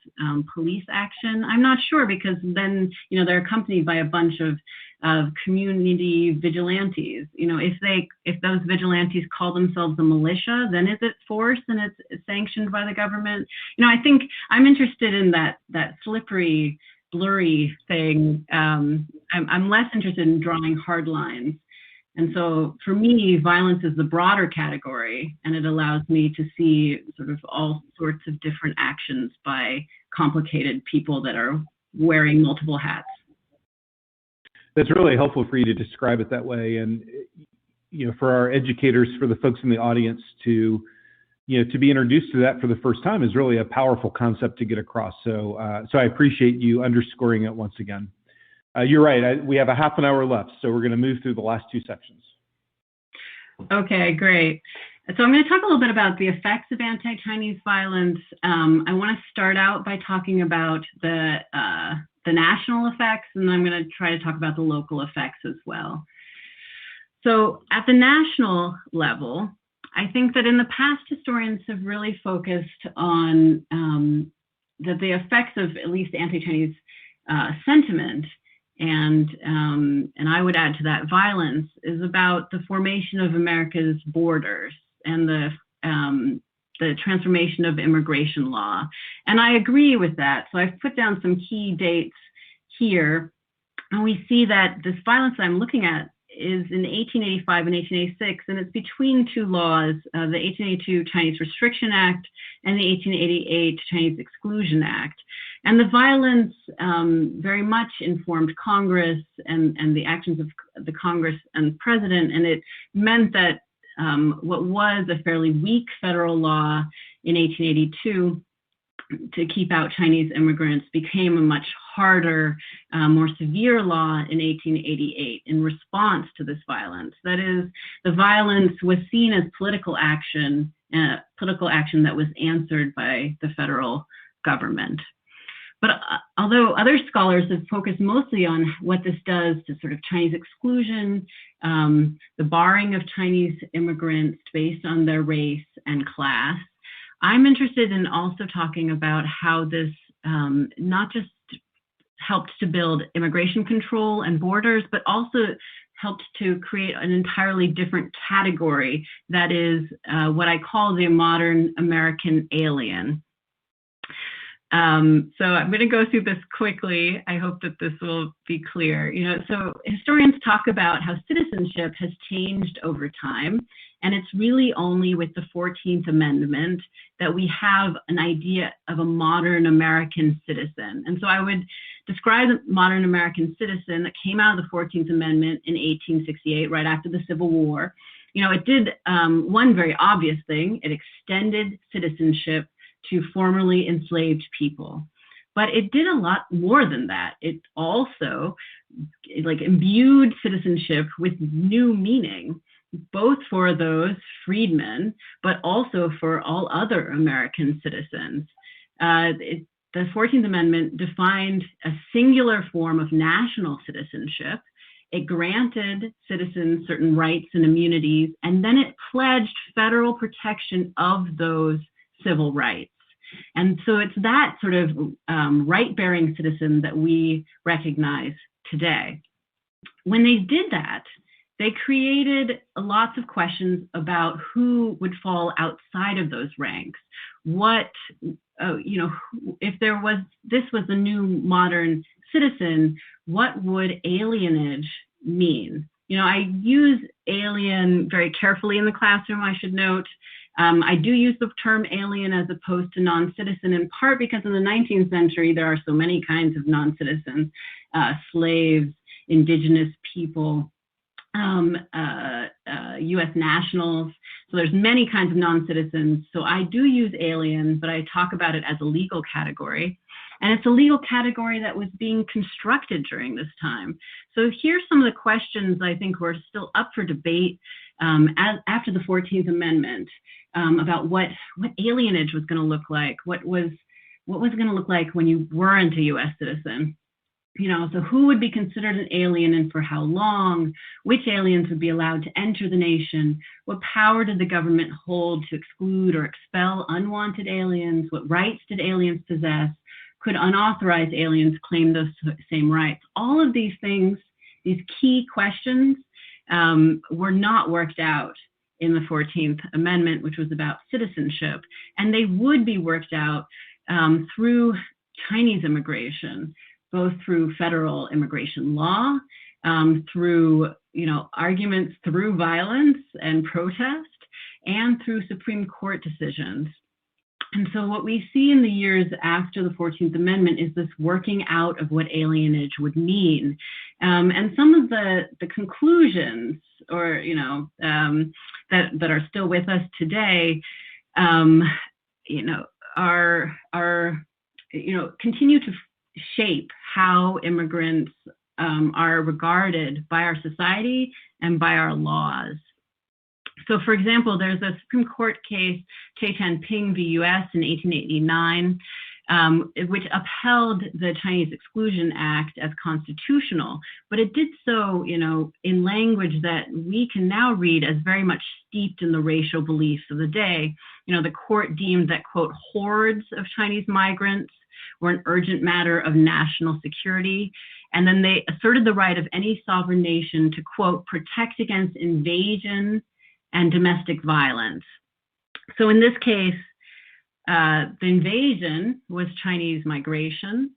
police action? I'm not sure, because then, they're accompanied by a bunch of community vigilantes. If those vigilantes call themselves a militia, then is it force and it's sanctioned by the government? I think I'm interested in that slippery, blurry thing. I'm less interested in drawing hard lines. And so for me, violence is the broader category, and it allows me to see sort of all sorts of different actions by complicated people that are wearing multiple hats. That's really helpful for you to describe it that way. And, for our educators, for the folks in the audience to be introduced to that for the first time is really a powerful concept to get across. So I appreciate you underscoring it once again. You're right. We have a half an hour left, so we're going to move through the last two sections. Okay, great. So I'm going to talk a little bit about the effects of anti-Chinese violence. I want to start out by talking about the national effects, and then I'm going to try to talk about the local effects as well. So at the national level, I think that in the past, historians have really focused on that the effects of at least anti-Chinese sentiment, and I would add to that violence, is about the formation of America's borders and the transformation of immigration law. And I agree with that. So I've put down some key dates here, and we see that this violence I'm looking at is in 1885 and 1886, and it's between two laws, the 1882 Chinese Restriction Act and the 1888 Chinese Exclusion Act. And the violence very much informed Congress and the actions of the Congress and president, and it meant that what was a fairly weak federal law in 1882 to keep out Chinese immigrants became a much harder, more severe law in 1888 in response to this violence. That is, the violence was seen as political action that was answered by the federal government. But although other scholars have focused mostly on what this does to sort of Chinese exclusion, the barring of Chinese immigrants based on their race and class, I'm interested in also talking about how this not just helped to build immigration control and borders, but also helped to create an entirely different category that is what I call the modern American alien. So I'm going to go through this quickly. I hope that this will be clear. So historians talk about how citizenship has changed over time, and it's really only with the 14th Amendment that we have an idea of a modern American citizen. And so I would describe the modern American citizen that came out of the 14th Amendment in 1868, right after the Civil War. It did one very obvious thing. It extended citizenship to formerly enslaved people. But it did a lot more than that. It also imbued citizenship with new meaning, both for those freedmen, but also for all other American citizens. The 14th Amendment defined a singular form of national citizenship. It granted citizens certain rights and immunities, and then it pledged federal protection of those civil rights. And so it's that sort of right-bearing citizen that we recognize today. When they did that, they created lots of questions about who would fall outside of those ranks. What, if this was a new modern citizen, what would alienage mean? I use alien very carefully in the classroom, I should note. I do use the term alien as opposed to non-citizen, in part because in the 19th century, there are so many kinds of non-citizens, slaves, indigenous people, U.S. nationals. So there's many kinds of non-citizens. So I do use alien, but I talk about it as a legal category. And it's a legal category that was being constructed during this time. So here's some of the questions I think were still up for debate after the 14th Amendment about what alienage was going to look like, what was going to look like when you weren't a U.S. citizen. So who would be considered an alien and for how long? Which aliens would be allowed to enter the nation? What power did the government hold to exclude or expel unwanted aliens? What rights did aliens possess? Could unauthorized aliens claim those same rights? All of these things, these key questions, were not worked out in the 14th Amendment, which was about citizenship. And they would be worked out through Chinese immigration, both through federal immigration law, through arguments through violence and protest, and through Supreme Court decisions. And so what we see in the years after the 14th Amendment is this working out of what alienage would mean. And some of the conclusions, or that are still with us today, continue to shape how immigrants are regarded by our society and by our laws. So, for example, there's a Supreme Court case, Che-Tan-Ping v. U.S. in 1889, which upheld the Chinese Exclusion Act as constitutional, but it did so, in language that we can now read as very much steeped in the racial beliefs of the day. The court deemed that, quote, hordes of Chinese migrants were an urgent matter of national security. And then they asserted the right of any sovereign nation to, quote, protect against invasion and domestic violence. So in this case, the invasion was Chinese migration,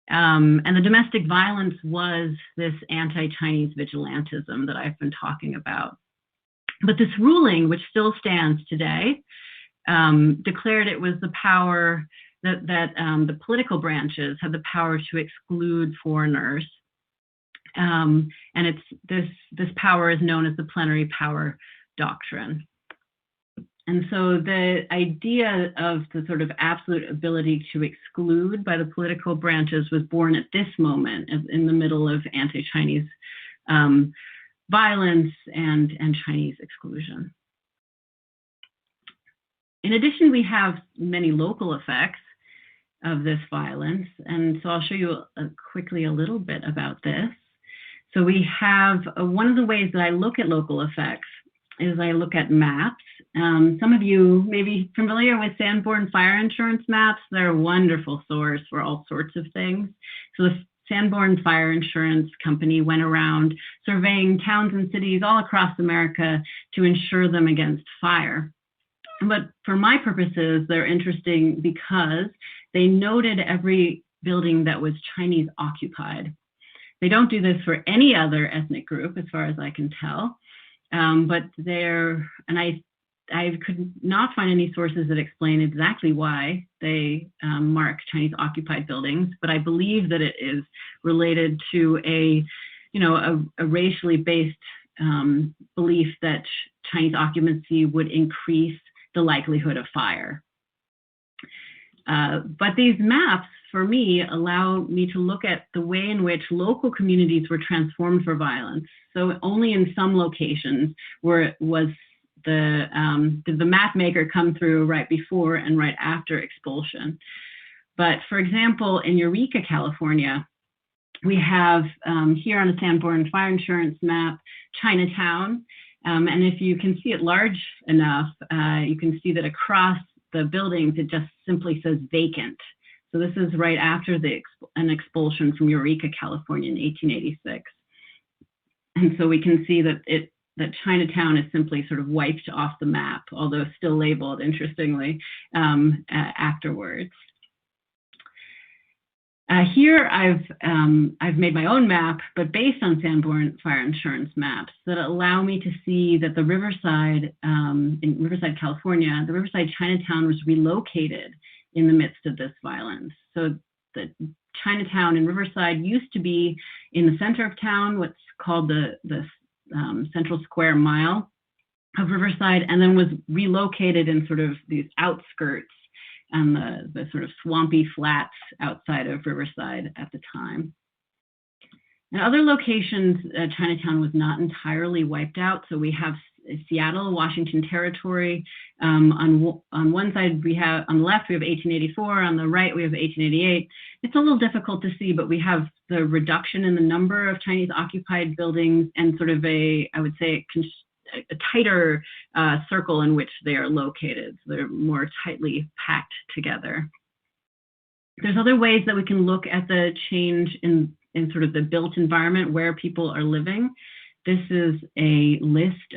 and the domestic violence was this anti-Chinese vigilantism that I've been talking about. But this ruling, which still stands today, declared it was the power that the political branches had the power to exclude foreigners. And this power is known as the plenary power doctrine. And so the idea of the sort of absolute ability to exclude by the political branches was born at this moment in the middle of anti-Chinese violence and Chinese exclusion. In addition, we have many local effects of this violence. And so I'll show you quickly a little bit about this. So we have one of the ways that I look at local effects is I look at maps. Some of you may be familiar with Sanborn fire insurance maps. They're a wonderful source for all sorts of things. So the Sanborn Fire Insurance Company went around surveying towns and cities all across America to insure them against fire. But for my purposes, they're interesting because they noted every building that was Chinese occupied. They don't do this for any other ethnic group, as far as I can tell. But I could not find any sources that explain exactly why they mark Chinese occupied buildings, but I believe that it is related to a racially based belief that Chinese occupancy would increase the likelihood of fire. But these maps, for me, allow me to look at the way in which local communities were transformed for violence. So only in some locations did the map maker come through right before and right after expulsion. But for example, in Eureka, California, we have here on the Sanborn Fire Insurance map, Chinatown. And if you can see it large enough, you can see that across the buildings, it just simply says vacant. So this is right after an expulsion from Eureka, California in 1886. And so we can see that Chinatown is simply sort of wiped off the map, although still labeled, interestingly, afterwards. Here I've made my own map, but based on Sanborn Fire Insurance maps that allow me to see that the Riverside, in Riverside, California, the Riverside Chinatown was relocated in the midst of this violence. So the Chinatown in Riverside used to be in the center of town, what's called the Central Square Mile of Riverside, and then was relocated in sort of these outskirts and the sort of swampy flats outside of Riverside at the time. In other locations, Chinatown was not entirely wiped out. So we have Seattle, Washington Territory. On one side, on the left, we have 1884. On the right, we have 1888. It's a little difficult to see, but we have the reduction in the number of Chinese occupied buildings and sort of I would say, a tighter circle in which they are located. So they're more tightly packed together. There's other ways that we can look at the change in sort of the built environment where people are living. This is a list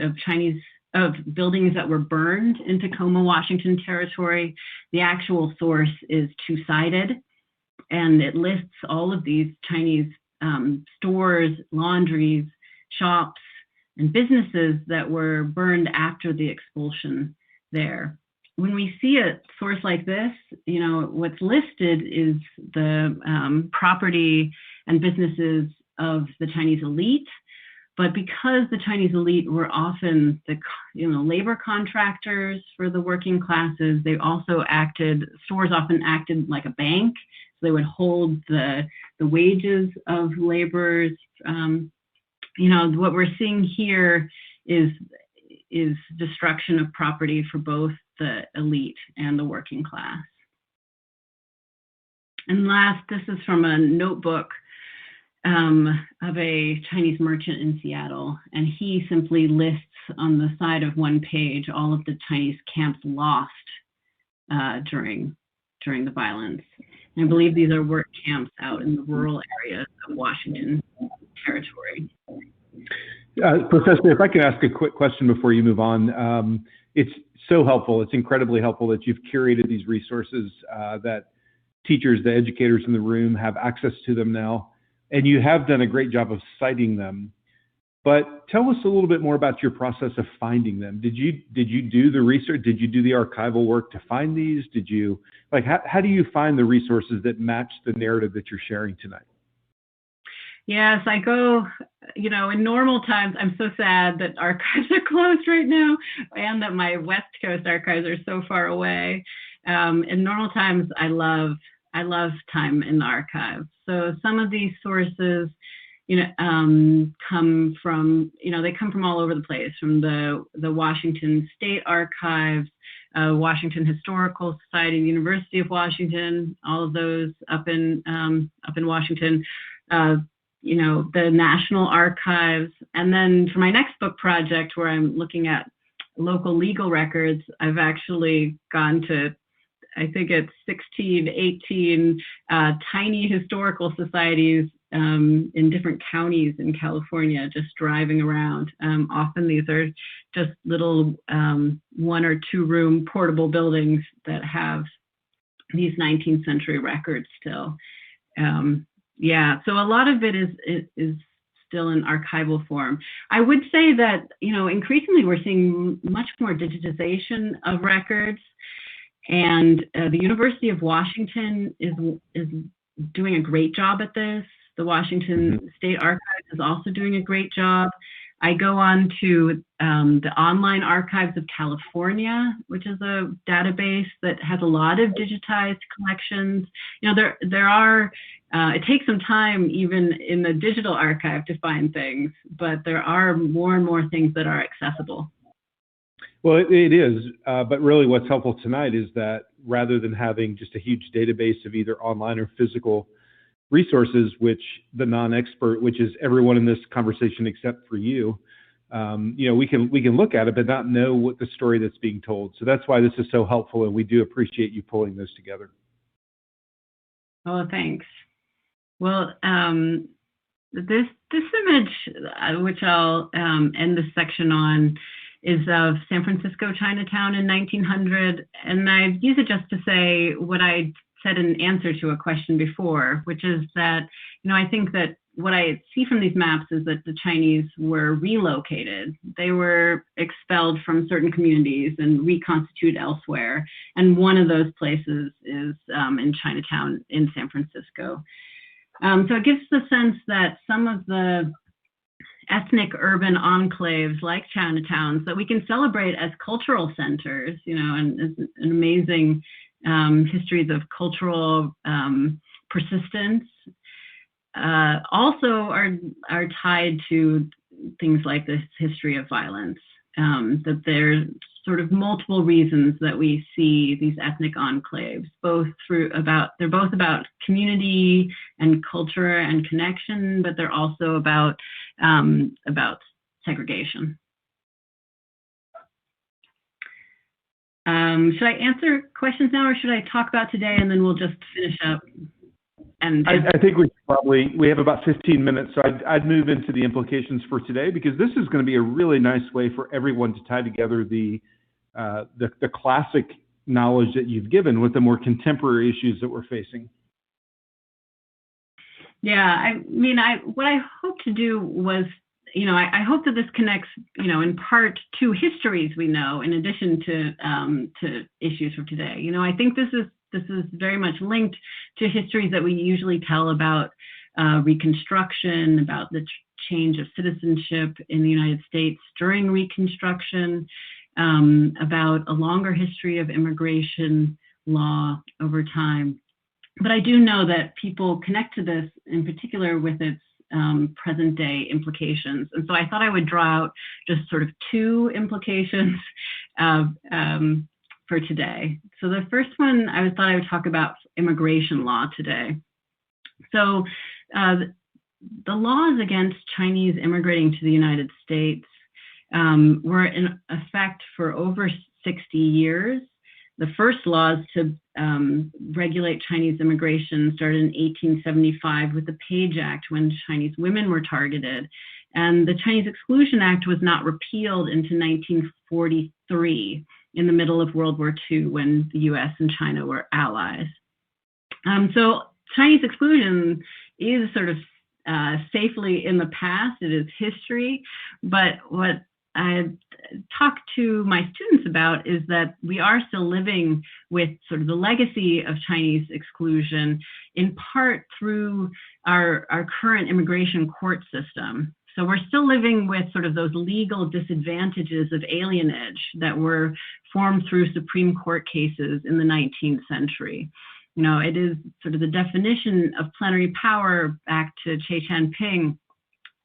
of buildings that were burned in Tacoma, Washington Territory. The actual source is two-sided, and it lists all of these Chinese stores, laundries, shops, and businesses that were burned after the expulsion there. When we see a source like this, what's listed is the property and businesses of the Chinese elite. But because the Chinese elite were often the labor contractors for the working classes, stores often acted like a bank. So they would hold the wages of laborers. What we're seeing here is destruction of property for both the elite and the working class. And last, this is from a notebook of a Chinese merchant in Seattle, and he simply lists on the side of one page all of the Chinese camps lost during the violence. And I believe these are work camps out in the rural areas of Washington Territory. Professor, if I can ask a quick question before you move on. It's so helpful. It's incredibly helpful that you've curated these resources, that teachers, the educators in the room have access to them now. And you have done a great job of citing them. But tell us a little bit more about your process of finding them. Did you do the research? Did you do the archival work to find these? How do you find the resources that match the narrative that you're sharing tonight? Yes, I go, in normal times, I'm so sad that archives are closed right now and that my West Coast archives are so far away. In normal times, I love time in the archives. So some of these sources, come from, they come from all over the place, from the Washington State Archives, Washington Historical Society, the University of Washington, all of those up in Washington, the National Archives. And then for my next book project, where I'm looking at local legal records, I've actually gone to, I think it's 16, 18 tiny historical societies in different counties in California, just driving around. Often these are just little 1 or 2 room portable buildings that have these 19th century records still. So a lot of it is still in archival form. I would say that, increasingly we're seeing much more digitization of records. And the University of Washington is doing a great job at this. The Washington State Archives is also doing a great job. I go on to the Online Archives of California, which is a database that has a lot of digitized collections. There are, it takes some time even in the digital archive to find things, but there are more and more things that are accessible. Well, it is, but really what's helpful tonight is that rather than having just a huge database of either online or physical resources, which the non-expert, which is everyone in this conversation except for you, we can look at it but not know what the story that's being told. So that's why this is so helpful, and we do appreciate you pulling those together. Oh, thanks. Well, This image, which I'll end this section on, is of San Francisco Chinatown in 1900, and I use it just to say what I said in answer to a question before, which is that, I think that what I see from these maps is that the Chinese were relocated. They were expelled from certain communities and reconstituted elsewhere, and one of those places is in Chinatown in San Francisco. So it gives the sense that some of the ethnic urban enclaves like Chinatowns that we can celebrate as cultural centers, and an amazing histories of cultural persistence, also are tied to things like this history of violence, that there's sort of multiple reasons that we see these ethnic enclaves, they're both about community and culture and connection, but they're also about segregation. Should I answer questions now, or should I talk about today and then we'll just finish up? And I think we have about 15 minutes, so I'd move into the implications for today, because this is going to be a really nice way for everyone to tie together the classic knowledge that you've given with the more contemporary issues that we're facing. Yeah, what I hope to do was, I hope that this connects, in part to histories we know, in addition to issues from today. I think this is very much linked to histories that we usually tell about Reconstruction, about the change of citizenship in the United States during Reconstruction, about a longer history of immigration law over time. But I do know that people connect to this in particular with its present day implications. And so I thought I would draw out just sort of two implications for today. So the first one, I thought I would talk about immigration law today. So the laws against Chinese immigrating to the United States were in effect for over 60 years. The first laws to regulate Chinese immigration started in 1875 with the Page Act, when Chinese women were targeted. And the Chinese Exclusion Act was not repealed into 1943, in the middle of World War II, when the US and China were allies. So Chinese exclusion is sort of safely in the past. It is history. But what I talk to my students about is that we are still living with sort of the legacy of Chinese exclusion, in part through our current immigration court system. So we're still living with sort of those legal disadvantages of alienage that were formed through Supreme Court cases in the 19th century. It is sort of the definition of plenary power back to Che Jianping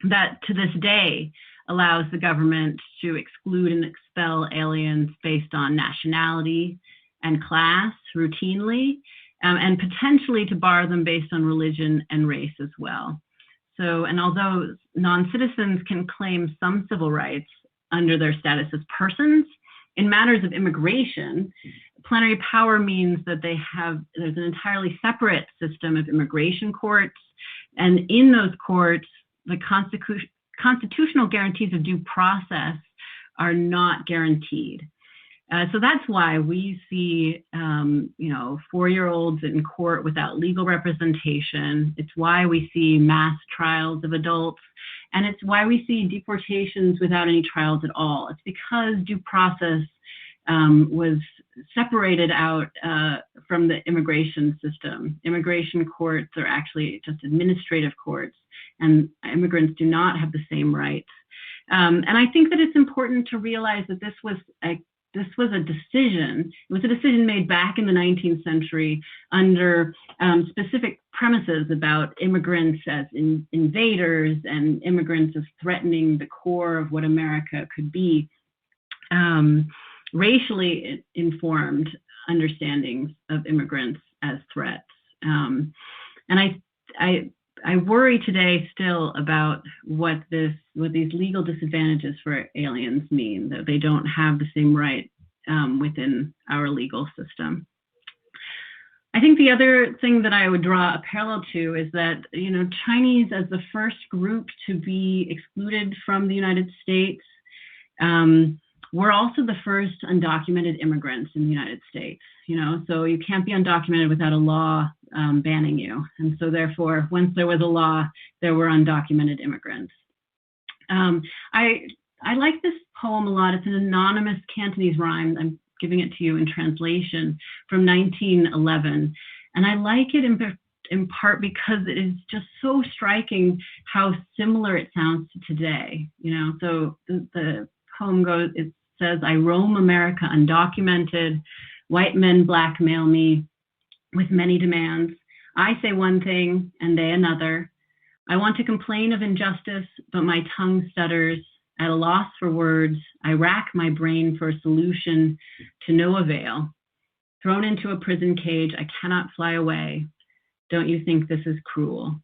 that to this day allows the government to exclude and expel aliens based on nationality and class routinely, and potentially to bar them based on religion and race as well. So, and although non-citizens can claim some civil rights under their status as persons, in matters of immigration, plenary power means that there's an entirely separate system of immigration courts, and in those courts, the constitutional guarantees of due process are not guaranteed. So that's why we see, 4-year-olds in court without legal representation. It's why we see mass trials of adults, and it's why we see deportations without any trials at all. It's because due process was separated out from the immigration system. Immigration courts are actually just administrative courts, and immigrants do not have the same rights. And I think that it's important to realize that this was a decision. It was a decision made back in the 19th century under specific premises about immigrants as invaders and immigrants as threatening the core of what America could be. Racially informed understandings of immigrants as threats. And I worry today still about what these legal disadvantages for aliens mean, that they don't have the same right within our legal system. I think the other thing that I would draw a parallel to is that, Chinese as the first group to be excluded from the United States, were also the first undocumented immigrants in the United States. So you can't be undocumented without a law banning you. And so therefore, once there was a law, there were undocumented immigrants. I like this poem a lot. It's an anonymous Cantonese rhyme. I'm giving it to you in translation from 1911. And I like it in part because it is just so striking how similar it sounds to today. So the poem goes, it says, I roam America undocumented. White men blackmail me with many demands. I say one thing and they another. I want to complain of injustice, but my tongue stutters. At a loss for words, I rack my brain for a solution to no avail. Thrown into a prison cage, I cannot fly away. Don't you think this is cruel?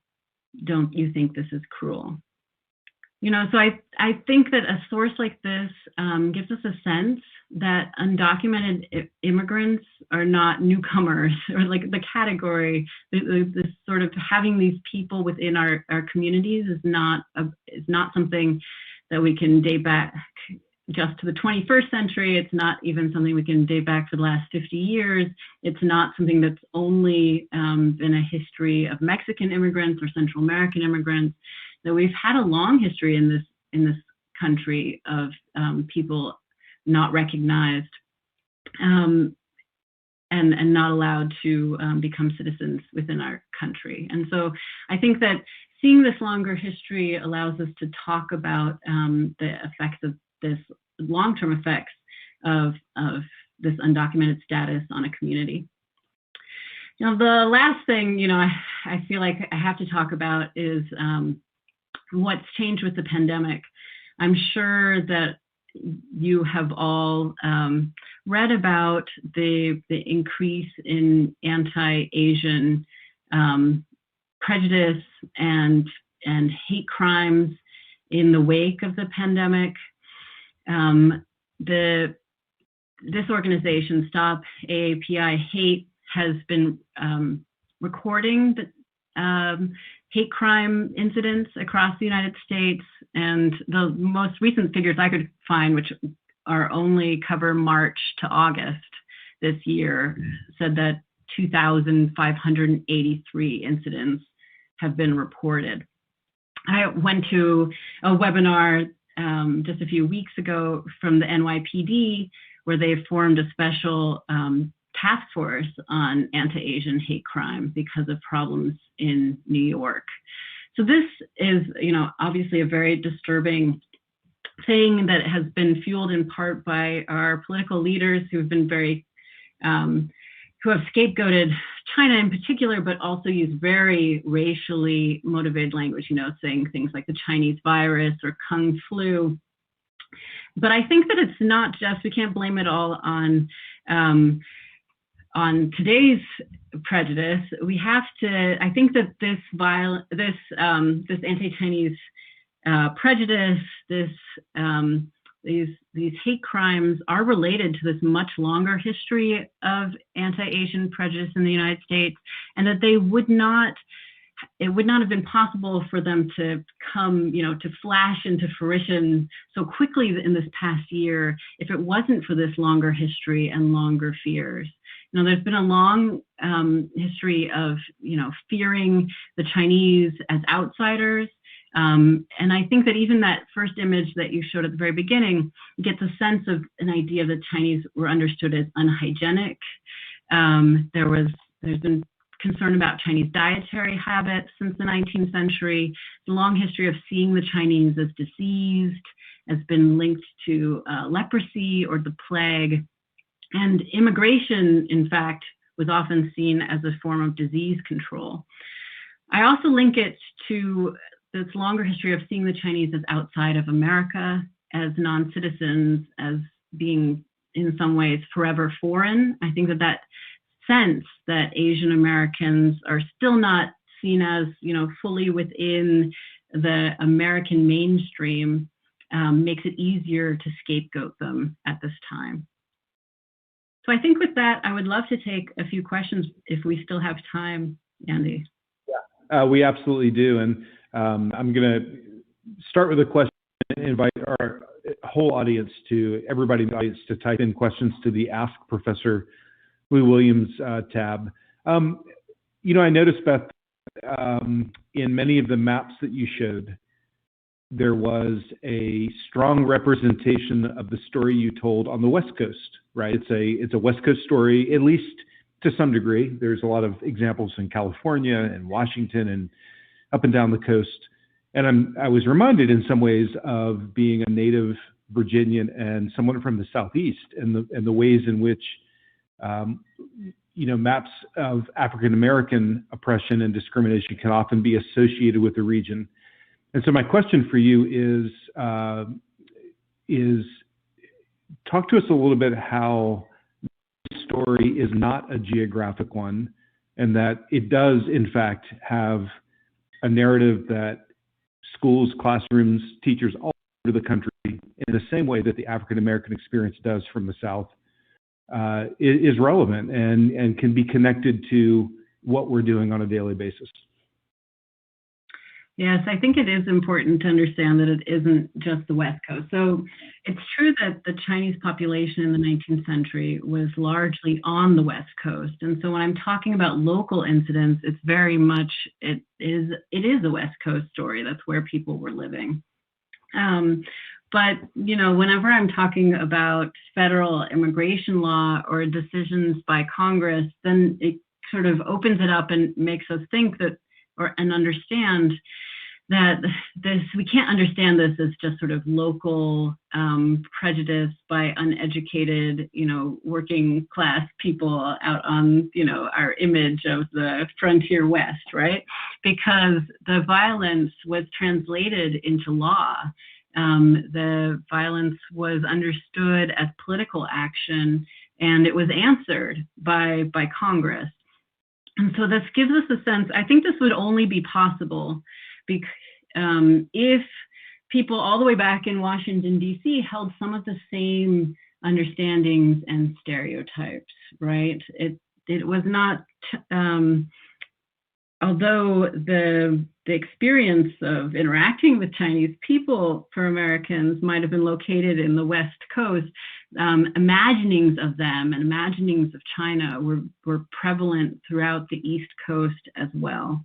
Don't you think this is cruel? So I think that a source like this gives us a sense that undocumented immigrants are not newcomers, or like the category, this sort of having these people within our communities is not something that we can date back just to the 21st century. It's not even something we can date back to the last 50 years. It's not something that's only been a history of Mexican immigrants or Central American immigrants. That we've had a long history in this country of people not recognized and not allowed to become citizens within our country. And so I think that seeing this longer history allows us to talk about the effects of this long-term effects of this undocumented status on a community. The last thing, I feel like I have to talk about is what's changed with the pandemic. I'm sure that you have all read about the increase in anti-Asian prejudice and hate crimes in the wake of the pandemic. This organization, Stop AAPI Hate, has been recording the hate crime incidents across the United States, and the most recent figures I could find, which are only cover March to August this year, said that 2,583 incidents have been reported. I went to a webinar just a few weeks ago from the NYPD, where they formed a special task force on anti-Asian hate crime because of problems in New York. So this is, obviously a very disturbing thing that has been fueled in part by our political leaders who have been who have scapegoated China in particular, but also use very racially motivated language, saying things like the Chinese virus or Kung flu. But I think that it's not just, we can't blame it all on today's prejudice. We have to, I think that this anti-Chinese prejudice, these hate crimes are related to this much longer history of anti-Asian prejudice in the United States, and that it would not have been possible for them to come, to flash into fruition so quickly in this past year if it wasn't for this longer history and longer fears. There's been a long history of, fearing the Chinese as outsiders. And I think that even that first image that you showed at the very beginning gets a sense of an idea that Chinese were understood as unhygienic. There's been concern about Chinese dietary habits since the 19th century. The long history of seeing the Chinese as diseased has been linked to leprosy or the plague. And immigration, in fact, was often seen as a form of disease control. I also link it to this longer history of seeing the Chinese as outside of America, as non-citizens, as being in some ways forever foreign. I think that sense that Asian Americans are still not seen as, fully within the American mainstream makes it easier to scapegoat them at this time. So I think with that, I would love to take a few questions if we still have time, Andy. We absolutely do. And I'm going to start with a question and invite our whole audience everybody in the audience to type in questions to the Ask Professor Lou Williams tab. I noticed, Beth, in many of the maps that you showed, there was a strong representation of the story you told on the West Coast, right? It's a West Coast story, at least to some degree. There's a lot of examples in California and Washington and up and down the coast. And I was reminded in some ways of being a native Virginian and someone from the Southeast, and the ways in which maps of African American oppression and discrimination can often be associated with the region. And so my question for you is talk to us a little bit how the story is not a geographic one, and that it does in fact have a narrative that schools, classrooms, teachers all over the country, in the same way that the African American experience does from the South, is relevant and can be connected to what we're doing on a daily basis. Yes, I think it is important to understand that it isn't just the West Coast. So it's true that the Chinese population in the 19th century was largely on the West Coast. And so when I'm talking about local incidents, it's very much, it is a West Coast story. That's where people were living. But, whenever I'm talking about federal immigration law or decisions by Congress, then it sort of opens it up and makes us think and understand that we can't understand this as just sort of local prejudice by uneducated, working class people out on, our image of the frontier West, right? Because the violence was translated into law. The violence was understood as political action, and it was answered by Congress. And so this gives us a sense, I think this would only be possible if people all the way back in Washington, D.C. held some of the same understandings and stereotypes, right? It was not, although the experience of interacting with Chinese people for Americans might have been located in the West Coast, imaginings of them and imaginings of China were prevalent throughout the East Coast as well.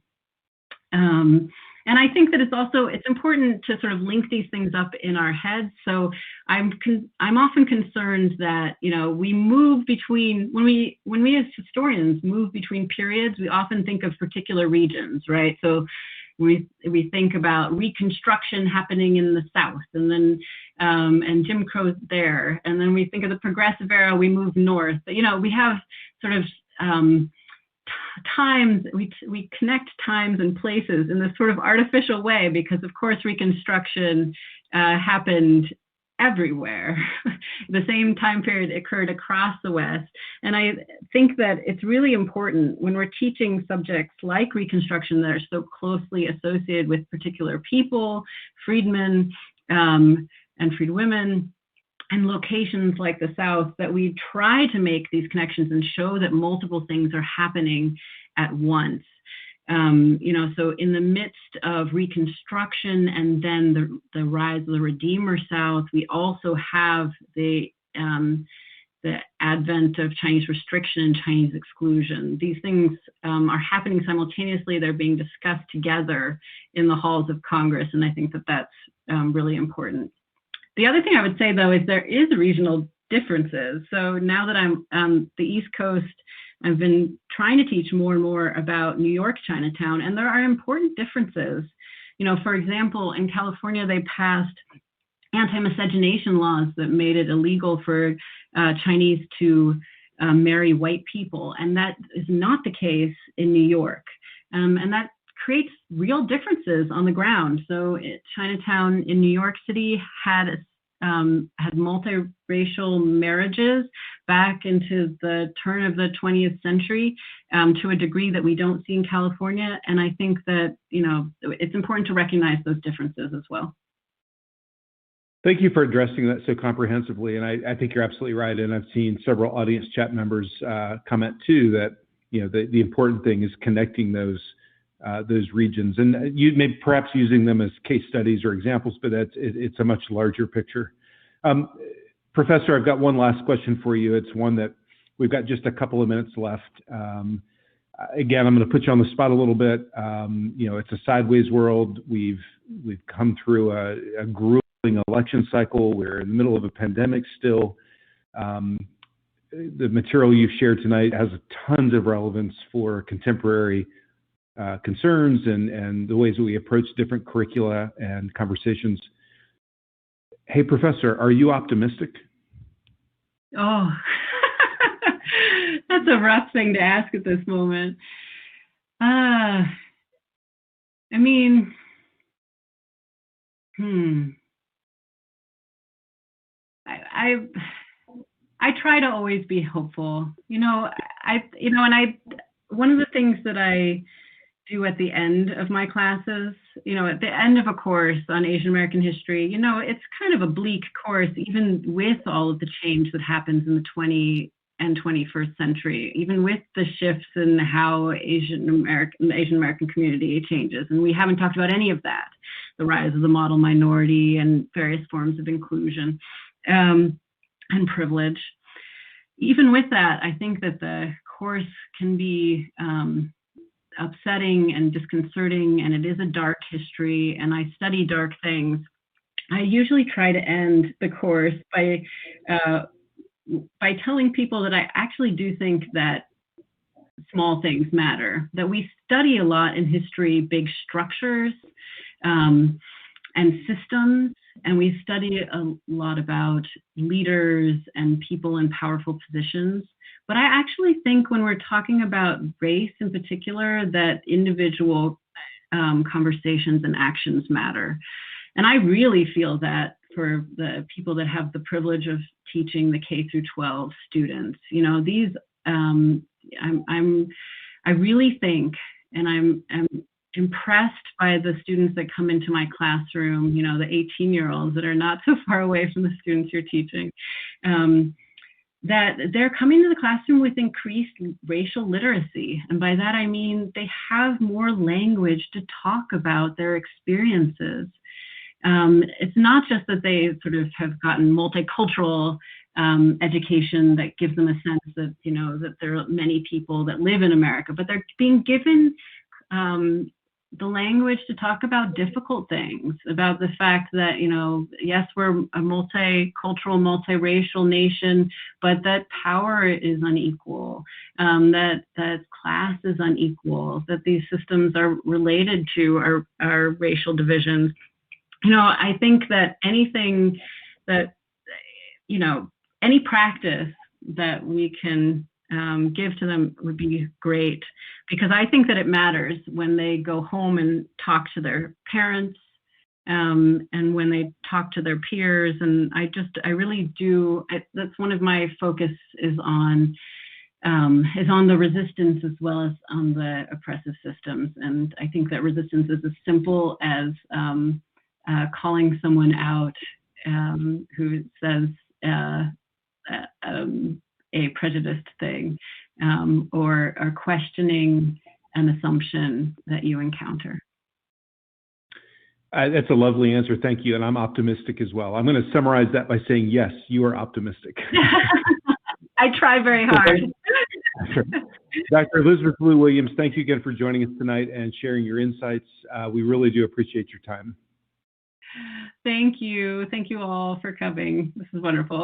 And I think that it's important to sort of link these things up in our heads. So I'm often concerned that, we move between, when we as historians move between periods, we often think of particular regions, right? So we think about Reconstruction happening in the South, and then and Jim Crow there, and then we think of the Progressive Era, we move north. But, we have sort of times, we connect times and places in this sort of artificial way, because of course Reconstruction happened everywhere. The same time period occurred across the West. And I think that it's really important when we're teaching subjects like Reconstruction that are so closely associated with particular people, freedmen and freedwomen, and locations like the South, that we try to make these connections and show that multiple things are happening at once. So in the midst of Reconstruction and then the rise of the Redeemer South, we also have the advent of Chinese restriction and Chinese exclusion. These things are happening simultaneously. They're being discussed together in the halls of Congress, and I think that that's really important. The other thing I would say, though, is there is regional differences. So now that I'm on the East Coast, I've been trying to teach more and more about New York Chinatown, and there are important differences. For example, in California, they passed anti-miscegenation laws that made it illegal for Chinese to marry white people, and that is not the case in New York. And that creates real differences on the ground. So Chinatown in New York City had multiracial marriages back into the turn of the 20th century to a degree that we don't see in California. And I think that, it's important to recognize those differences as well. Thank you for addressing that so comprehensively, and I think you're absolutely right. And I've seen several audience chat members comment too that the important thing is connecting those regions, and you may perhaps using them as case studies or examples, but it's a much larger picture. Professor, I've got one last question for you. It's one that we've got just a couple of minutes left. Again, I'm going to put you on the spot a little bit. It's a sideways world. We've come through a grueling election cycle. We're in the middle of a pandemic still. The material you've shared tonight has tons of relevance for contemporary concerns and the ways that we approach different curricula and conversations. Hey, Professor, are you optimistic? Oh, that's a rough thing to ask at this moment. I try to always be hopeful. One of the things that I do at the end of my classes, at the end of a course on Asian American history, it's kind of a bleak course, even with all of the change that happens in the 20th and 21st century, even with the shifts in how the Asian American community changes. And we haven't talked about any of that, the rise of the model minority and various forms of inclusion and privilege. Even with that, I think that the course can be upsetting and disconcerting, and it is a dark history, and I study dark things. I usually try to end the course by telling people that I actually do think that small things matter, that we study a lot in history, big structures and systems, and we study a lot about leaders and people in powerful positions. But I actually think when we're talking about race in particular, that individual conversations and actions matter. And I really feel that for the people that have the privilege of teaching the K through 12 students, I really think, and I'm impressed by the students that come into my classroom, the 18-year-olds that are not so far away from the students you're teaching, that they're coming to the classroom with increased racial literacy. And by that, I mean they have more language to talk about their experiences. It's not just that they sort of have gotten multicultural education that gives them a sense that, that there are many people that live in America, but they're being given the language to talk about difficult things, about the fact that, yes, we're a multicultural, multiracial nation, but that power is unequal, that class is unequal, that these systems are related to our racial divisions. I think that anything that, any practice that we can give to them would be great, because I think that it matters when they go home and talk to their parents and when they talk to their peers. And I really do, that's one of my focus is on the resistance as well as on the oppressive systems. And I think that resistance is as simple as calling someone out who says a prejudiced thing, or questioning an assumption that you encounter. That's a lovely answer. Thank you. And I'm optimistic as well. I'm going to summarize that by saying, yes, you are optimistic. I try very hard. Dr. Elizabeth Blue Williams, thank you again for joining us tonight and sharing your insights. We really do appreciate your time. Thank you. Thank you all for coming. This is wonderful.